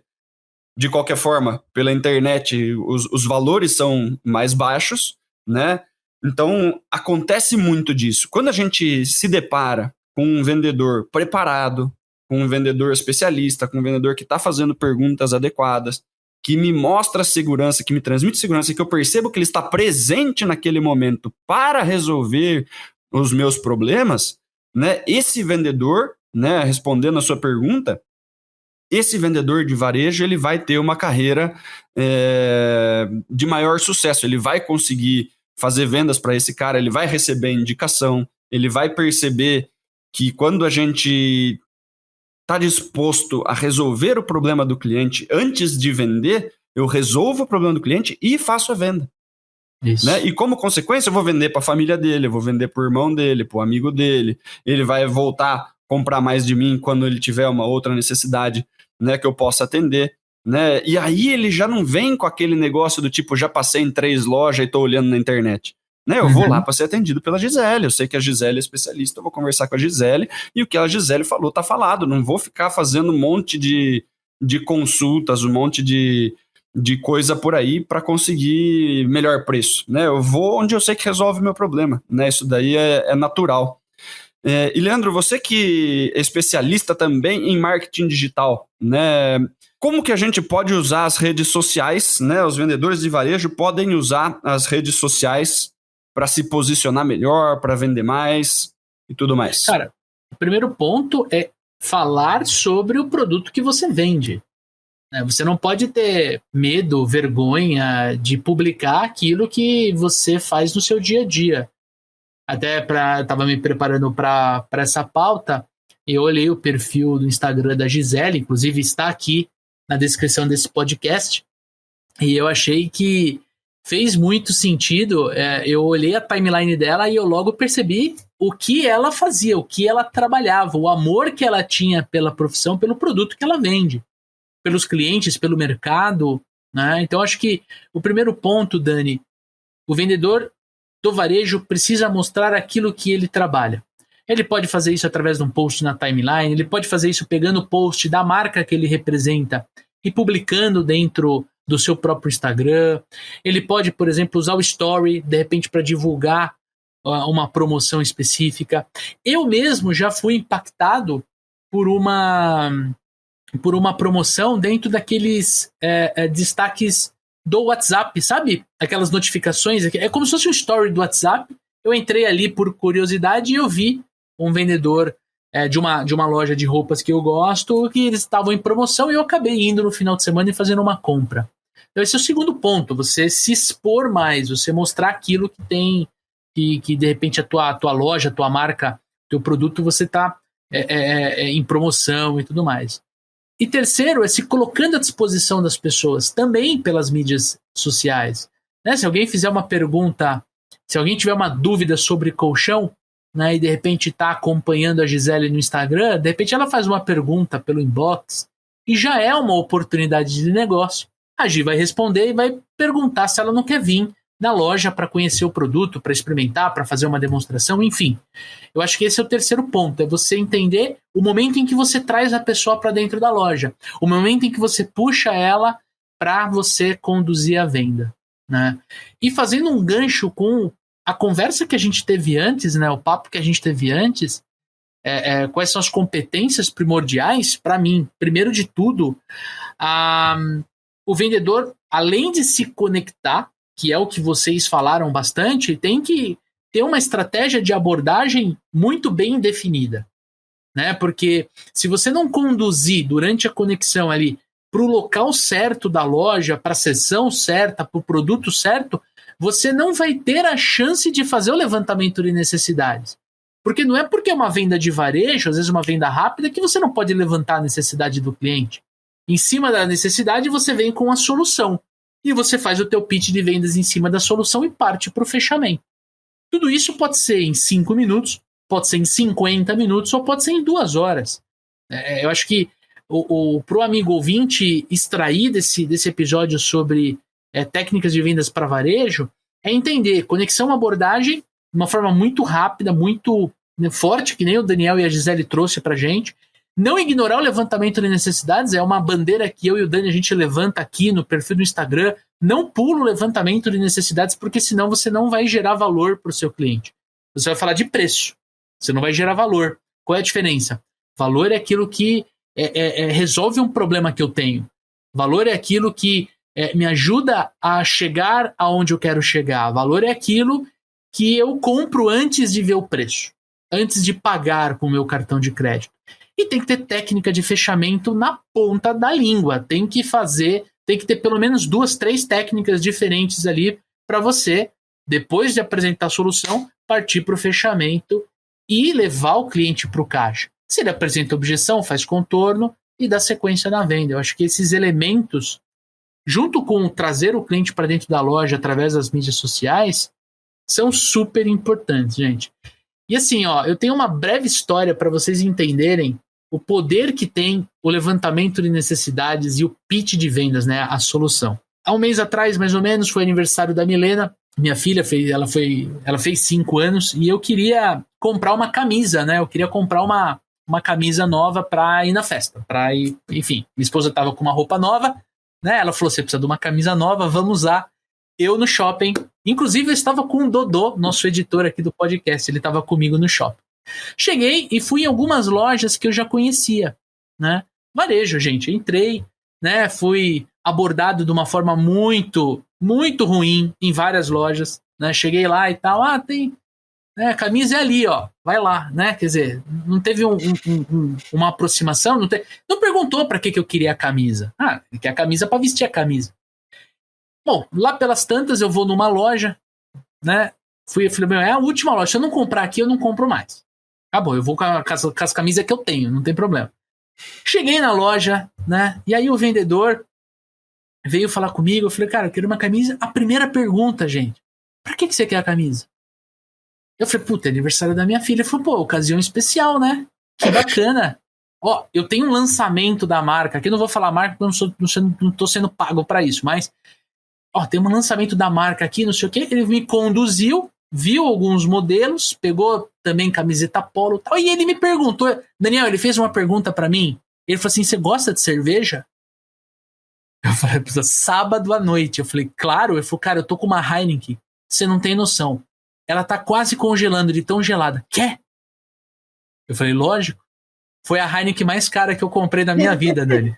de qualquer forma, pela internet, os valores são mais baixos, né? Então, acontece muito disso. Quando a gente se depara com um vendedor preparado, com um vendedor especialista, com um vendedor que está fazendo perguntas adequadas, que me mostra segurança, que me transmite segurança, que eu percebo que ele está presente naquele momento para resolver os meus problemas, né? Esse vendedor, né, respondendo a sua pergunta, esse vendedor de varejo, ele vai ter uma carreira de maior sucesso, ele vai conseguir fazer vendas para esse cara, ele vai receber indicação, ele vai perceber que quando a gente está disposto a resolver o problema do cliente antes de vender, eu resolvo o problema do cliente e faço a venda. Isso. Né? E como consequência, eu vou vender para a família dele, eu vou vender para o irmão dele, para o amigo dele, ele vai voltar a comprar mais de mim quando ele tiver uma outra necessidade, né, que eu possa atender. Né? E aí ele já não vem com aquele negócio do tipo, já passei em 3 lojas e estou olhando na internet. Né? Eu vou lá para ser atendido pela Gisele, eu sei que a Gisele é especialista, eu vou conversar com a Gisele e o que a Gisele falou está falado, não vou ficar fazendo um monte de consultas, um monte de coisa por aí para conseguir melhor preço, né? Eu vou onde eu sei que resolve o meu problema, né? Isso daí é natural. E Leandro, você que é especialista também em marketing digital, né? Como que a gente pode usar as redes sociais, né? Os vendedores de varejo podem usar as redes sociais para se posicionar melhor, para vender mais e tudo mais. Cara, o primeiro ponto é falar sobre o produto que você vende. Você não pode ter medo, vergonha de publicar aquilo que você faz no seu dia a dia. Até estava me preparando para essa pauta, eu olhei o perfil do Instagram da Gisele, inclusive está aqui na descrição desse podcast, e eu achei que fez muito sentido. Eu olhei a timeline dela e eu logo percebi o que ela fazia, o que ela trabalhava, o amor que ela tinha pela profissão, pelo produto que ela vende, pelos clientes, pelo mercado, né? Então, acho que o primeiro ponto, Dani, o vendedor do varejo precisa mostrar aquilo que ele trabalha. Ele pode fazer isso através de um post na timeline, ele pode fazer isso pegando o post da marca que ele representa e publicando dentro do seu próprio Instagram. Ele pode, por exemplo, usar o Story, de repente, para divulgar uma promoção específica. Eu mesmo já fui impactado por uma promoção dentro daqueles destaques do WhatsApp, sabe? Aquelas notificações, é como se fosse um story do WhatsApp. Eu entrei ali por curiosidade e eu vi um vendedor de uma loja de roupas que eu gosto, que eles estavam em promoção, e eu acabei indo no final de semana e fazendo uma compra. Então esse é o segundo ponto, você se expor mais, você mostrar aquilo que tem, que de repente a tua loja, a tua marca, teu produto, você está em promoção e tudo mais. E terceiro, é se colocando à disposição das pessoas, também pelas mídias sociais. Né? Se alguém fizer uma pergunta, se alguém tiver uma dúvida sobre colchão, né, e de repente está acompanhando a Gisele no Instagram, de repente ela faz uma pergunta pelo inbox, e já é uma oportunidade de negócio. A Gi vai responder e vai perguntar se ela não quer vir na loja para conhecer o produto, para experimentar, para fazer uma demonstração, enfim. Eu acho que esse é o terceiro ponto, é você entender o momento em que você traz a pessoa para dentro da loja, o momento em que você puxa ela para você conduzir a venda, né? E fazendo um gancho com a conversa que a gente teve antes, né, o papo que a gente teve antes, quais são as competências primordiais, para mim, primeiro de tudo, o vendedor, além de se conectar, que é o que vocês falaram bastante, tem que ter uma estratégia de abordagem muito bem definida, né? Porque se você não conduzir durante a conexão ali para o local certo da loja, para a seção certa, para o produto certo, você não vai ter a chance de fazer o levantamento de necessidades. Porque não é porque é uma venda de varejo, às vezes uma venda rápida, que você não pode levantar a necessidade do cliente. Em cima da necessidade, você vem com a solução. E você faz o teu pitch de vendas em cima da solução e parte para o fechamento. Tudo isso pode ser em 5 minutos, pode ser em 50 minutos ou pode ser em 2 horas. Eu acho que para o amigo ouvinte extrair desse episódio sobre técnicas de vendas para varejo é entender conexão, abordagem de uma forma muito rápida, muito forte, que nem o Daniel e a Gisele trouxe para a gente. Não ignorar o levantamento de necessidades, é uma bandeira que eu e o Dani a gente levanta aqui no perfil do Instagram. Não pula o levantamento de necessidades, porque senão você não vai gerar valor para o seu cliente. Você vai falar de preço, você não vai gerar valor. Qual é a diferença? Valor é aquilo que resolve um problema que eu tenho. Valor é aquilo que me ajuda a chegar aonde eu quero chegar. Valor é aquilo que eu compro antes de ver o preço, antes de pagar com o meu cartão de crédito. E tem que ter técnica de fechamento na ponta da língua. Tem que ter pelo menos 2, 3 técnicas diferentes ali para você, depois de apresentar a solução, partir para o fechamento e levar o cliente para o caixa. Se ele apresenta objeção, faz contorno e dá sequência na venda. Eu acho que esses elementos, junto com trazer o cliente para dentro da loja através das mídias sociais, são super importantes, gente. E assim, eu tenho uma breve história para vocês entenderem o poder que tem o levantamento de necessidades e o pitch de vendas, né, a solução. Há um mês atrás, mais ou menos, foi aniversário da Milena. Minha filha ela fez 5 anos e eu queria comprar uma camisa, né? Eu queria comprar uma camisa nova para ir na festa, para ir, enfim. Minha esposa estava com uma roupa nova, né? Ela falou: você precisa de uma camisa nova, vamos lá. Eu no shopping, inclusive eu estava com o Dodô, nosso editor aqui do podcast, ele estava comigo no shopping. Cheguei e fui em algumas lojas que eu já conhecia, né? Varejo, gente. Entrei, né? Fui abordado de uma forma muito, muito ruim em várias lojas, né? Cheguei lá e tal, tem... né, a camisa é ali, ó, vai lá, né? Quer dizer, não teve uma aproximação, não perguntou para que eu queria a camisa. Quer a camisa para vestir a camisa. Bom, lá pelas tantas eu vou numa loja, né? Falei, é a última loja, se eu não comprar aqui, eu não compro mais. Acabou, eu vou com as camisas que eu tenho, não tem problema. Cheguei na loja, né? E aí o vendedor veio falar comigo, eu falei, cara, eu quero uma camisa. A primeira pergunta, gente, pra que você quer a camisa? Eu falei, puta, é aniversário da minha filha. Ele falou, ocasião especial, né? Que bacana. Ó, eu tenho um lançamento da marca, aqui eu não vou falar marca porque eu não tô sendo pago pra isso, mas ó, tem um lançamento da marca aqui, não sei o quê. Ele me conduziu, viu alguns modelos, pegou também camiseta polo e tal, e ele me perguntou, Daniel, ele fez uma pergunta pra mim, ele falou assim, você gosta de cerveja? Eu falei, sábado à noite. Eu falei, claro. Ele falou, cara, eu tô com uma Heineken, você não tem noção. Ela tá quase congelando de tão gelada. Quer? Eu falei, lógico. Foi a Heineken mais cara que eu comprei na minha vida, Dani.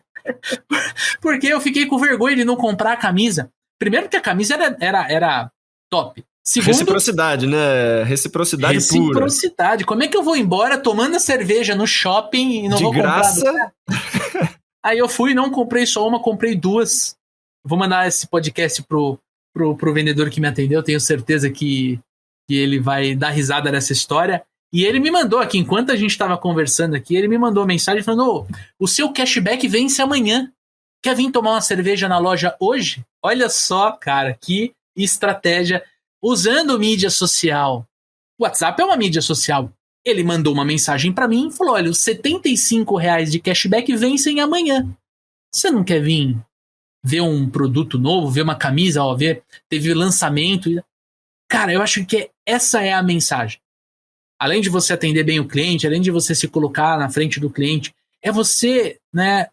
Porque eu fiquei com vergonha de não comprar a camisa. Primeiro que a camisa era top. Segundo, reciprocidade, né? Reciprocidade pura. Reciprocidade. Como é que eu vou embora tomando a cerveja no shopping e não vou comprar? De graça. Aí eu fui, não comprei só uma, comprei duas. Vou mandar esse podcast pro vendedor que me atendeu. Tenho certeza que ele vai dar risada nessa história. E ele me mandou aqui, enquanto a gente estava conversando aqui, ele me mandou mensagem falando, o seu cashback vence amanhã. Quer vir tomar uma cerveja na loja hoje? Olha só, cara, que estratégia. Usando mídia social. O WhatsApp é uma mídia social. Ele mandou uma mensagem para mim e falou, olha, os R$75 de cashback vencem amanhã. Você não quer vir ver um produto novo, ver uma camisa, ó, teve lançamento? Cara, eu acho que essa é a mensagem. Além de você atender bem o cliente, além de você se colocar na frente do cliente, é você, né,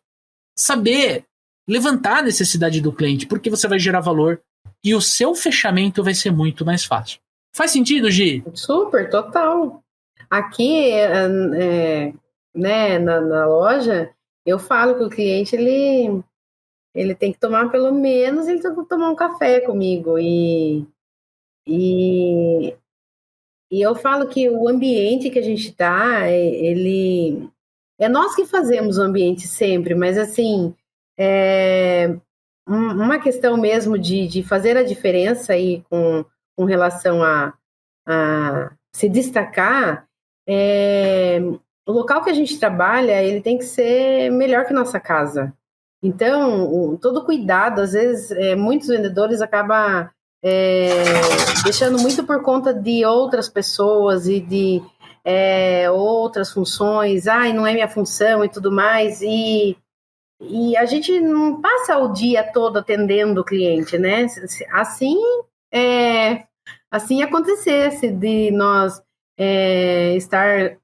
saber levantar a necessidade do cliente, porque você vai gerar valor e o seu fechamento vai ser muito mais fácil. Faz sentido, Gi? Super, total. Aqui, né, na loja, eu falo que o cliente, ele tem que tomar pelo menos, ele tem que tomar um café comigo. E eu falo que o ambiente que a gente está, é nós que fazemos o ambiente sempre, mas assim, uma questão mesmo de fazer a diferença aí com relação a se destacar, o local que a gente trabalha, ele tem que ser melhor que nossa casa. Então, todo cuidado, às vezes, muitos vendedores acabam deixando muito por conta de outras pessoas e de outras funções, não é minha função e tudo mais, e a gente não passa o dia todo atendendo o cliente, né? Assim acontecesse de nós estar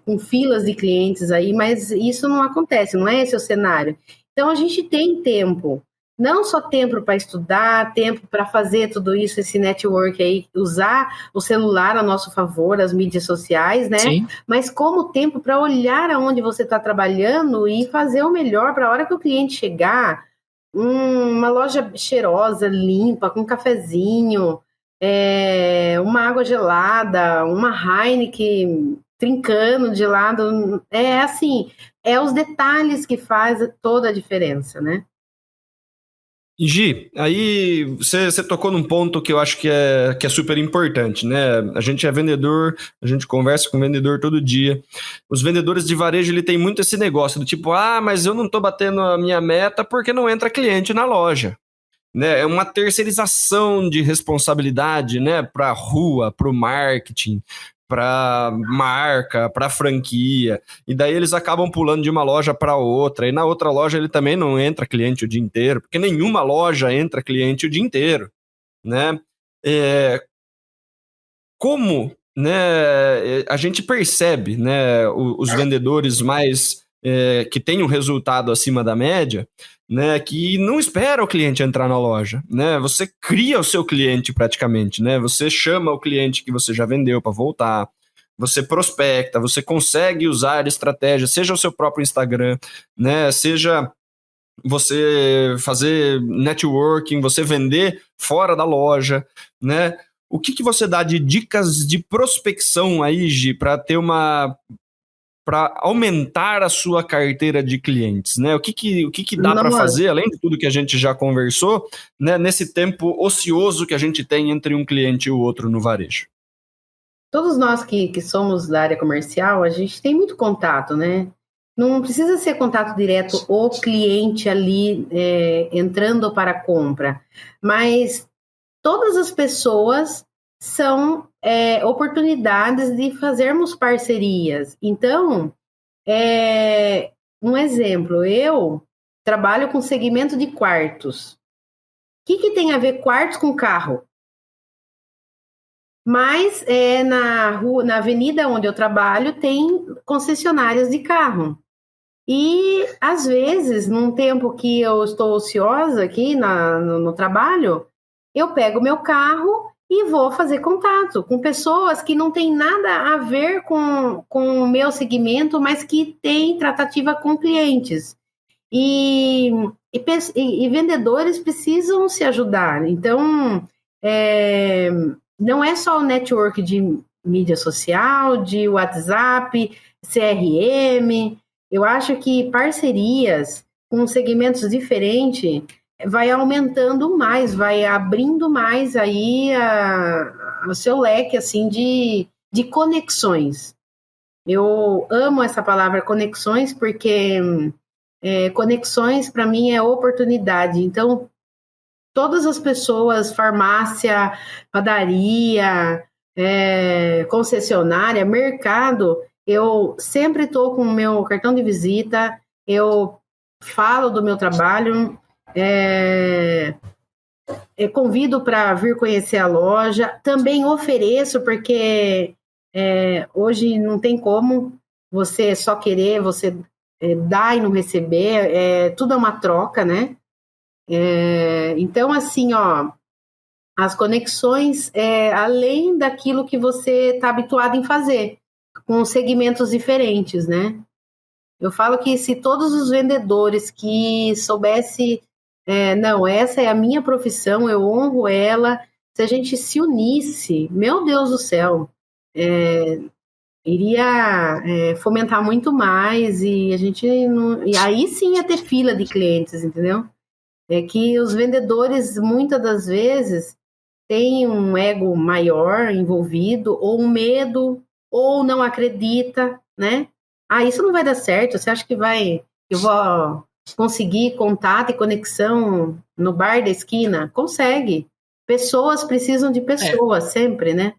com filas de clientes aí, mas isso não acontece, não é esse o cenário. Então, a gente tem tempo, não só tempo para estudar, tempo para fazer tudo isso, esse network aí, usar o celular a nosso favor, as mídias sociais, né? Sim. Mas como tempo para olhar aonde você está trabalhando e fazer o melhor para a hora que o cliente chegar, uma loja cheirosa, limpa, com um cafezinho, uma água gelada, uma Heineken trincando de lado, os detalhes que faz toda a diferença, né? Gi, aí você tocou num ponto que eu acho que é super importante, né? A gente é vendedor, a gente conversa com vendedor todo dia. Os vendedores de varejo, ele tem muito esse negócio do tipo, mas eu não tô batendo a minha meta porque não entra cliente na loja. Né? É uma terceirização de responsabilidade, né? Para a rua, para o marketing, para marca, para franquia, e daí eles acabam pulando de uma loja para outra, e na outra loja ele também não entra cliente o dia inteiro, porque nenhuma loja entra cliente o dia inteiro, né? Como, né, a gente percebe, né, os vendedores mais que têm um resultado acima da média, né, que não espera o cliente entrar na loja, né? Você cria o seu cliente praticamente, né? Você chama o cliente que você já vendeu para voltar, você prospecta, você consegue usar estratégias, seja o seu próprio Instagram, né? Seja você fazer networking, você vender fora da loja, né? O que você dá de dicas de prospecção aí, Gi, para aumentar a sua carteira de clientes, né? O que dá para fazer, além de tudo que a gente já conversou, né, nesse tempo ocioso que a gente tem entre um cliente e o outro no varejo? Todos nós que somos da área comercial, a gente tem muito contato, né? Não precisa ser contato direto, o cliente ali entrando para a compra, mas todas as pessoas são oportunidades de fazermos parcerias. Então, um exemplo, eu trabalho com segmento de quartos. O que tem a ver quartos com carro? Mas na avenida onde eu trabalho tem concessionárias de carro. E, às vezes, num tempo que eu estou ociosa aqui no trabalho, eu pego meu carro e vou fazer contato com pessoas que não têm nada a ver com o meu segmento, mas que têm tratativa com clientes. E vendedores precisam se ajudar. Então, não é só o network de mídia social, de WhatsApp, CRM. Eu acho que parcerias com segmentos diferentes vai aumentando mais, vai abrindo mais aí o seu leque assim, de conexões. Eu amo essa palavra conexões, porque conexões para mim é oportunidade. Então, todas as pessoas, farmácia, padaria, concessionária, mercado, eu sempre estou com o meu cartão de visita, eu falo do meu trabalho, convido para vir conhecer a loja, também ofereço, porque hoje não tem como você só querer, você dar e não receber, tudo é uma troca, né? Então, assim, as conexões, além daquilo que você está habituado em fazer, com segmentos diferentes, né? Eu falo que se todos os vendedores que soubessem, não, essa é a minha profissão, eu honro ela, se a gente se unisse, meu Deus do céu, iria fomentar muito mais e a gente não, e aí sim ia ter fila de clientes, entendeu? É que os vendedores, muitas das vezes, têm um ego maior envolvido, ou um medo, ou não acredita, né? Isso não vai dar certo, você acha que eu vou conseguir contato e conexão no bar da esquina? Consegue. Pessoas precisam de pessoas, sempre, né?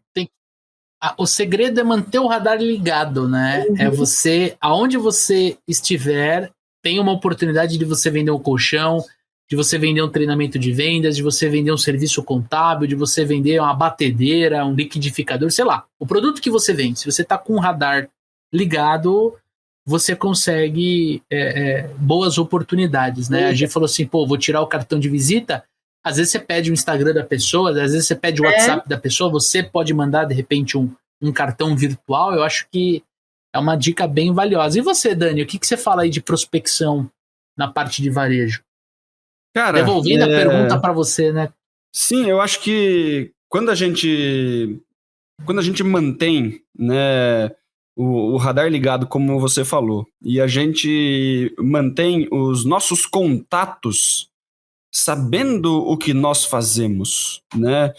O segredo é manter o radar ligado, né? Uhum. É você, aonde você estiver, tem uma oportunidade de você vender um colchão, de você vender um treinamento de vendas, de você vender um serviço contábil, de você vender uma batedeira, um liquidificador, sei lá. O produto que você vende, se você está com o radar ligado, você consegue boas oportunidades, né? A gente falou assim, vou tirar o cartão de visita. Às vezes você pede o Instagram da pessoa, às vezes você pede o WhatsApp da pessoa, você pode mandar, de repente, um cartão virtual. Eu acho que é uma dica bem valiosa. E você, Dani, o que você fala aí de prospecção na parte de varejo? Cara, devolvendo a pergunta para você, né? Sim, eu acho que quando a gente mantém, né, o radar ligado, como você falou, e a gente mantém os nossos contatos sabendo o que nós fazemos, né?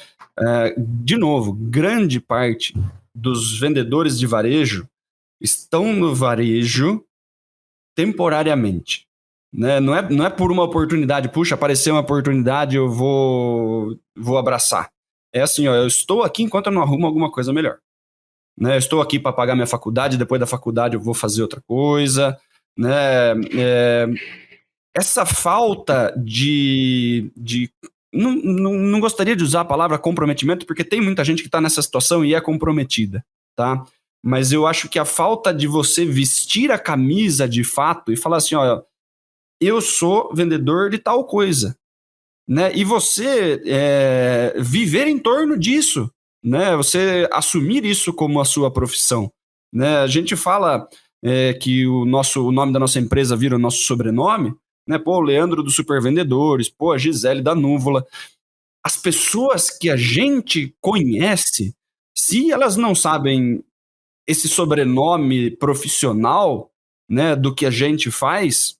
De novo, grande parte dos vendedores de varejo estão no varejo temporariamente. Né? Não é por uma oportunidade, puxa, apareceu uma oportunidade, eu vou abraçar. É assim, eu estou aqui enquanto eu não arrumo alguma coisa melhor. Né? Eu estou aqui para pagar minha faculdade, depois da faculdade eu vou fazer outra coisa. Né? Essa falta de não gostaria de usar a palavra comprometimento, porque tem muita gente que está nessa situação e é comprometida, tá? Mas eu acho que a falta de você vestir a camisa de fato e falar assim, eu sou vendedor de tal coisa, né? E você viver em torno disso, né? Você assumir isso como a sua profissão, né? A gente fala que o nome da nossa empresa vira o nosso sobrenome, né? Pô, o Leandro do Super Vendedores, pô, a Gisele da Núvola. As pessoas que a gente conhece, se elas não sabem esse sobrenome profissional, né, do que a gente faz,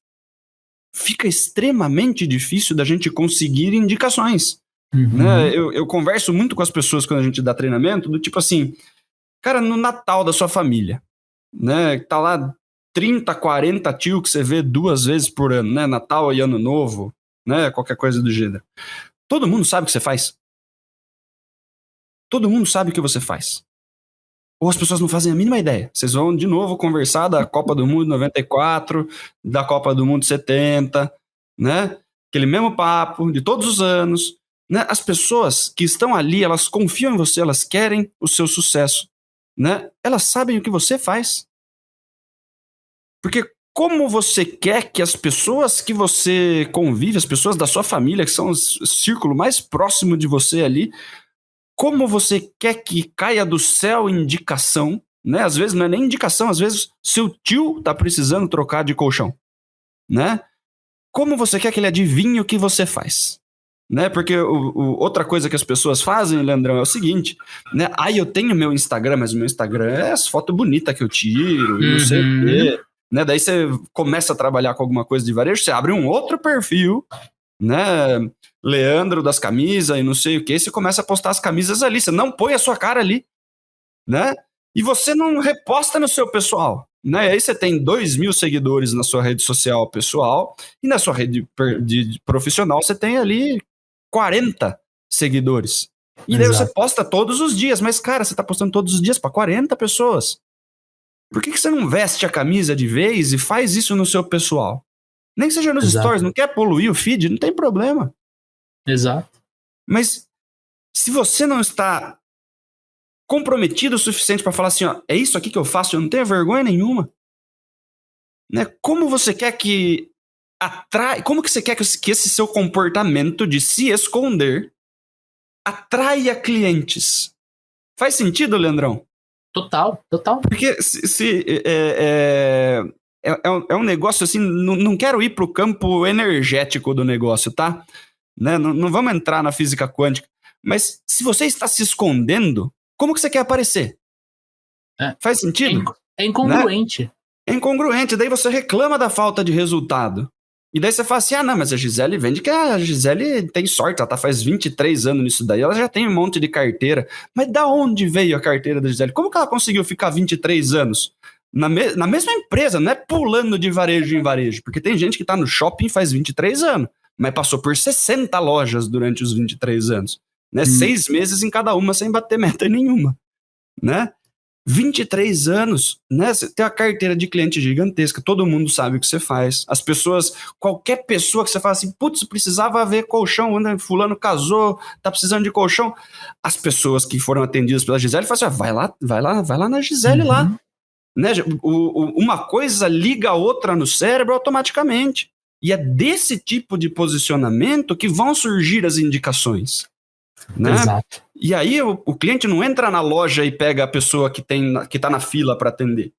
fica extremamente difícil da gente conseguir indicações. Né? Eu converso muito com as pessoas quando a gente dá treinamento, do tipo assim, cara, no Natal da sua família, né, tá lá 30, 40 tio que você vê 2 vezes por ano, né, Natal e Ano Novo, né, qualquer coisa do gênero. Todo mundo sabe o que você faz. Todo mundo sabe o que você faz. Ou as pessoas não fazem a mínima ideia. Vocês vão de novo conversar da Copa do Mundo 94, da Copa do Mundo 70, né? Aquele mesmo papo de todos os anos. Né? As pessoas que estão ali, elas confiam em você, elas querem o seu sucesso. Né? Elas sabem o que você faz. Porque como você quer que as pessoas que você convive, as pessoas da sua família, que são o círculo mais próximo de você ali, como você quer que caia do céu indicação, né? Às vezes não é nem indicação, às vezes seu tio tá precisando trocar de colchão, né? Como você quer que ele adivinhe o que você faz, né? Porque outra coisa que as pessoas fazem, Leandrão, é o seguinte, né? Eu tenho meu Instagram, mas o meu Instagram é as fotos bonitas que eu tiro, e não sei o quê, né? Daí você começa a trabalhar com alguma coisa de varejo, você abre um outro perfil, né? Leandro das camisas e não sei o que, você começa a postar as camisas ali, você não põe a sua cara ali, né? E você não reposta no seu pessoal, né? E aí você tem 2.000 seguidores na sua rede social pessoal e na sua rede de profissional você tem ali 40 seguidores. E daí você posta todos os dias, mas cara, você tá postando todos os dias para 40 pessoas. Por que você não veste a camisa de vez e faz isso no seu pessoal? Nem que seja nos stories, não quer poluir o feed, não tem problema. Exato. Mas se você não está comprometido o suficiente para falar assim, ó, é isso aqui que eu faço, eu não tenho vergonha nenhuma, né? Como você quer que como que você quer que esse seu comportamento de se esconder atraia clientes? Faz sentido, Leandrão? Total. Porque é um negócio assim, não quero ir para o campo energético do negócio, tá? Né? Não vamos entrar na física quântica, mas se você está se escondendo, como que você quer aparecer? Faz sentido? É incongruente. Né? É incongruente, daí você reclama da falta de resultado. E daí você fala assim, não, mas a Gisele vende que a Gisele tem sorte, ela tá faz 23 anos nisso daí, ela já tem um monte de carteira. Mas da onde veio a carteira da Gisele? Como que ela conseguiu ficar 23 anos? Na mesma empresa, não é pulando de varejo em varejo, porque tem gente que tá no shopping faz 23 anos, mas passou por 60 lojas durante os 23 anos, né? 6 meses em cada uma sem bater meta nenhuma, né? 23 anos, né? Você tem uma carteira de cliente gigantesca, todo mundo sabe o que você faz. As pessoas, qualquer pessoa que você fala assim, putz, precisava ver colchão, fulano casou, tá precisando de colchão. As pessoas que foram atendidas pela Gisele falam assim, vai lá na Gisele lá. Né? Uma coisa liga a outra no cérebro automaticamente. E é desse tipo de posicionamento que vão surgir as indicações. Né? Exato. E aí o cliente não entra na loja e pega a pessoa que tá na fila para atender.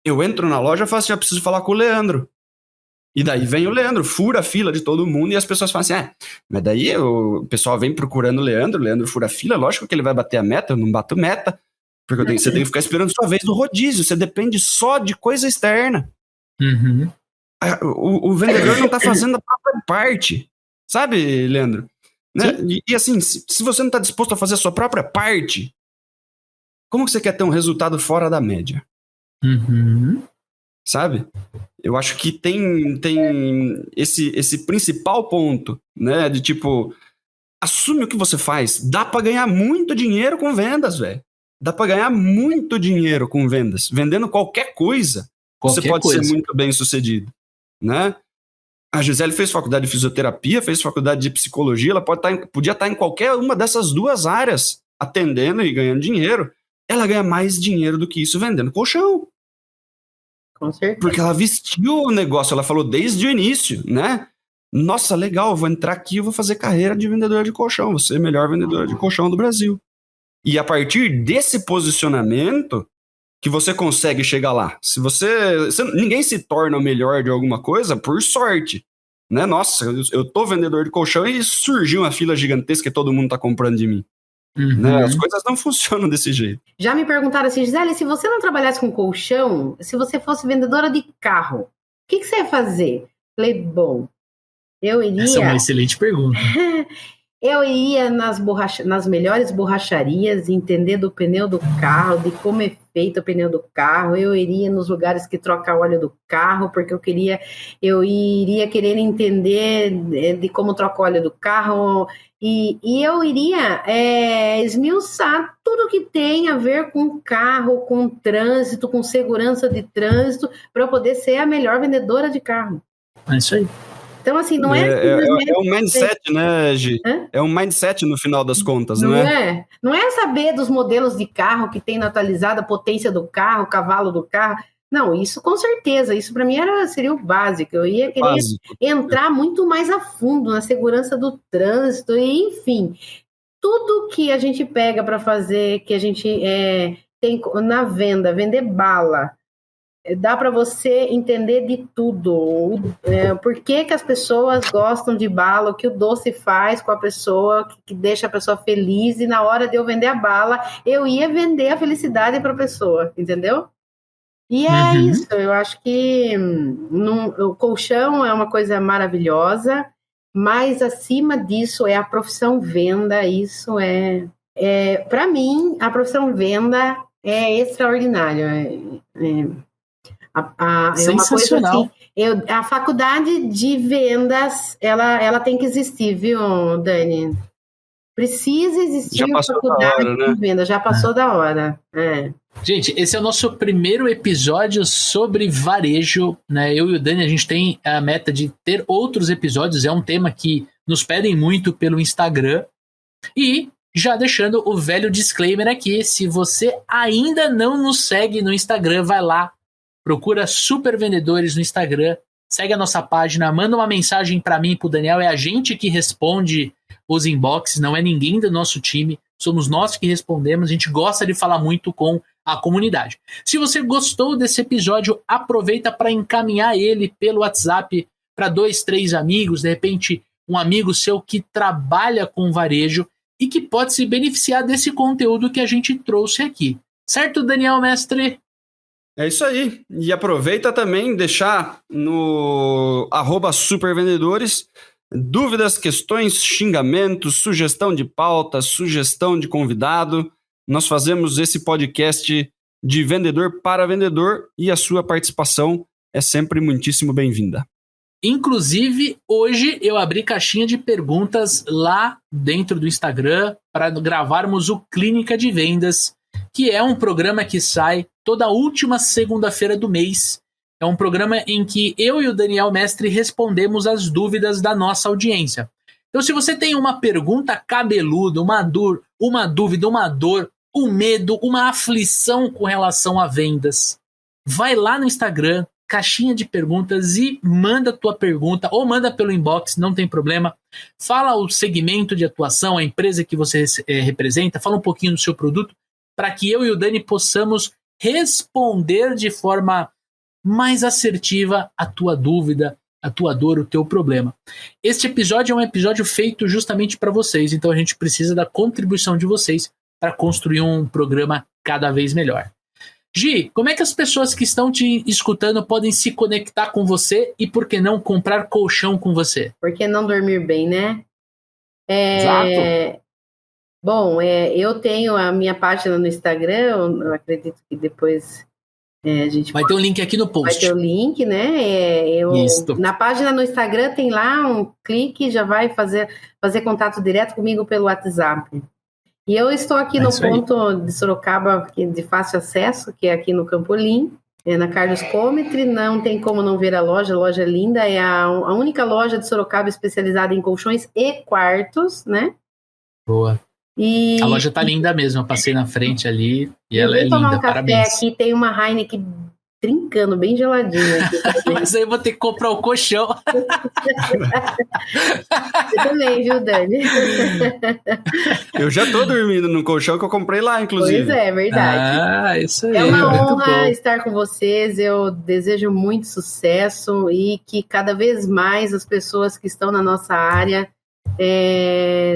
Eu entro na loja e falo assim, eu preciso falar com o Leandro. E daí vem o Leandro, fura a fila de todo mundo e as pessoas falam assim, mas daí o pessoal vem procurando o Leandro fura a fila, lógico que ele vai bater a meta, eu não bato meta, porque você tem que ficar esperando sua vez no rodízio, você depende só de coisa externa. O vendedor não tá fazendo a própria parte, sabe, Leandro? Né? E assim, se você não está disposto a fazer a sua própria parte, como que você quer ter um resultado fora da média? Sabe? Eu acho que tem esse principal ponto, né? De tipo, assume o que você faz. Dá para ganhar muito dinheiro com vendas, velho. Dá para ganhar muito dinheiro com vendas. Vendendo qualquer coisa, você pode ser muito bem sucedido, né? A Gisele fez faculdade de fisioterapia, fez faculdade de psicologia, ela podia estar em qualquer uma dessas duas áreas, atendendo e ganhando dinheiro. Ela ganha mais dinheiro do que isso vendendo colchão. Com certeza. Porque ela vestiu o negócio, ela falou desde o início, né? Nossa, legal, eu vou entrar aqui e vou fazer carreira de vendedor de colchão, vou ser o melhor vendedor de colchão do Brasil. E a partir desse posicionamento que você consegue chegar lá. Se ninguém se torna o melhor de alguma coisa por sorte, né? Nossa, eu tô vendedor de colchão e surgiu uma fila gigantesca e todo mundo tá comprando de mim. Né? As coisas não funcionam desse jeito. Já me perguntaram assim, Gisele, se você não trabalhasse com colchão, se você fosse vendedora de carro, o que você ia fazer? Falei, bom, eu iria... Essa é uma excelente pergunta. Eu iria nas melhores borracharias, entender do pneu do carro, de como é feito o pneu do carro. Eu iria nos lugares que troca óleo do carro, porque eu iria querer entender de como troca o óleo do carro. E eu iria esmiuçar tudo que tem a ver com carro, com trânsito, com segurança de trânsito, para eu poder ser a melhor vendedora de carro. É isso aí. Então, assim, não é... É um mindset, né, Gi? É um mindset no final das contas, não é? Não é saber dos modelos de carro que tem na atualizada, a potência do carro, o cavalo do carro. Não, isso com certeza. Isso para mim seria o básico. Eu ia querer entrar muito mais a fundo na segurança do trânsito, e, enfim, tudo que a gente pega para fazer, que a gente tem na venda, vender bala, dá para você entender de tudo. Por que as pessoas gostam de bala, o que o doce faz com a pessoa, que deixa a pessoa feliz, e na hora de eu vender a bala, eu ia vender a felicidade para a pessoa, entendeu? E é isso, eu acho que o colchão é uma coisa maravilhosa, mas acima disso é a profissão venda. Isso para mim, a profissão venda é extraordinária. É uma coisa assim, a faculdade de vendas, ela tem que existir, viu, Dani? Precisa existir a faculdade de vendas, já passou da hora. Gente, esse é o nosso primeiro episódio sobre varejo, né? Eu e o Dani, a gente tem a meta de ter outros episódios, é um tema que nos pedem muito pelo Instagram. E já deixando o velho disclaimer aqui, se você ainda não nos segue no Instagram, vai lá, procura Super Vendedores no Instagram, segue a nossa página, manda uma mensagem para mim e pro Daniel, é a gente que responde os inboxes, não é ninguém do nosso time, somos nós que respondemos, a gente gosta de falar muito com a comunidade. Se você gostou desse episódio, aproveita para encaminhar ele pelo WhatsApp para 2, 3 amigos, de repente um amigo seu que trabalha com varejo e que pode se beneficiar desse conteúdo que a gente trouxe aqui. Certo, Daniel, mestre? É isso aí. E aproveita também deixar no @supervendedores dúvidas, questões, xingamentos, sugestão de pauta, sugestão de convidado. Nós fazemos esse podcast de vendedor para vendedor e a sua participação é sempre muitíssimo bem-vinda. Inclusive, hoje eu abri caixinha de perguntas lá dentro do Instagram para gravarmos o Clínica de Vendas, que é um programa que sai toda última segunda-feira do mês. É um programa em que eu e o Daniel Mestre respondemos as dúvidas da nossa audiência. Então, se você tem uma pergunta cabeluda, uma dúvida, uma dor, um medo, uma aflição com relação a vendas, vai lá no Instagram, caixinha de perguntas, e manda a tua pergunta, ou manda pelo inbox, não tem problema. Fala o segmento de atuação, a empresa que você representa, fala um pouquinho do seu produto, para que eu e o Dani possamos responder de forma mais assertiva a tua dúvida, a tua dor, o teu problema. Este episódio é um episódio feito justamente para vocês, então a gente precisa da contribuição de vocês para construir um programa cada vez melhor. Gi, como é que as pessoas que estão te escutando podem se conectar com você e, por que não, comprar colchão com você? Por que não dormir bem, né? Exato. Bom, eu tenho a minha página no Instagram, eu acredito que depois a gente vai ter um link aqui no post. Vai ter o link, né? Na página no Instagram tem lá um clique, já vai fazer contato direto comigo pelo WhatsApp. E eu estou aqui no ponto de Sorocaba de fácil acesso, que é aqui no Campolim, na Carlos Cometry. Não tem como não ver a loja é linda, é a única loja de Sorocaba especializada em colchões e quartos, né? Boa. A loja tá linda mesmo, eu passei na frente ali e ela é linda, tomar um café parabéns. Aqui tem uma Heineken trincando, bem geladinho aqui. Mas aí eu vou ter que comprar o colchão. Você também, viu, Dani? Eu já tô dormindo no colchão que eu comprei lá, inclusive. Pois é, verdade. Isso aí. É uma muito honra bom. estar com vocês. Eu desejo muito sucesso e que cada vez mais as pessoas que estão na nossa área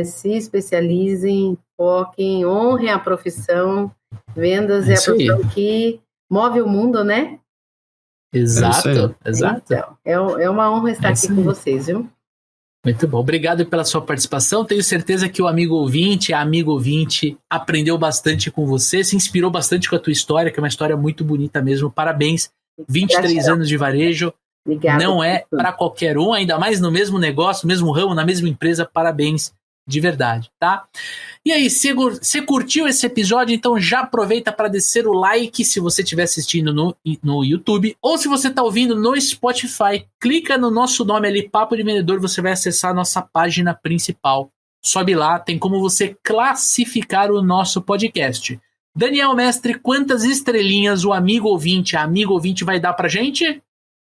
se especializem, foquem, honrem a profissão. Vendas é a profissão que move o mundo, né? Exato. Então, é uma honra estar aqui com vocês, viu? Muito bom. Obrigado pela sua participação. Tenho certeza que o amigo ouvinte, a amiga ouvinte, aprendeu bastante com você, se inspirou bastante com a tua história, que é uma história muito bonita mesmo. Parabéns. 23 anos de varejo. Obrigada. Não é para qualquer um, ainda mais no mesmo negócio, no mesmo ramo, na mesma empresa. Parabéns de verdade, tá? E aí, você curtiu esse episódio? Então já aproveita para descer o like se você estiver assistindo no YouTube, ou se você está ouvindo no Spotify, clica no nosso nome ali, Papo de Vendedor, você vai acessar a nossa página principal. Sobe lá, tem como você classificar o nosso podcast. Daniel Mestre, quantas estrelinhas o amigo ouvinte, a amiga ouvinte vai dar pra gente?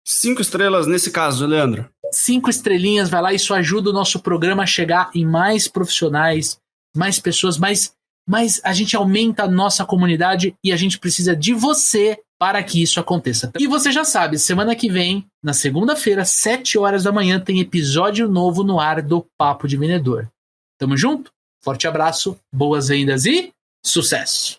5 estrelas nesse caso, Leandro. 5 estrelinhas, vai lá, isso ajuda o nosso programa a chegar em mais profissionais, mais pessoas, mais a gente aumenta a nossa comunidade e a gente precisa de você para que isso aconteça. E você já sabe, semana que vem, na segunda-feira, 7 horas da manhã, tem episódio novo no ar do Papo de Vendedor. Tamo junto? Forte abraço, boas vendas e sucesso!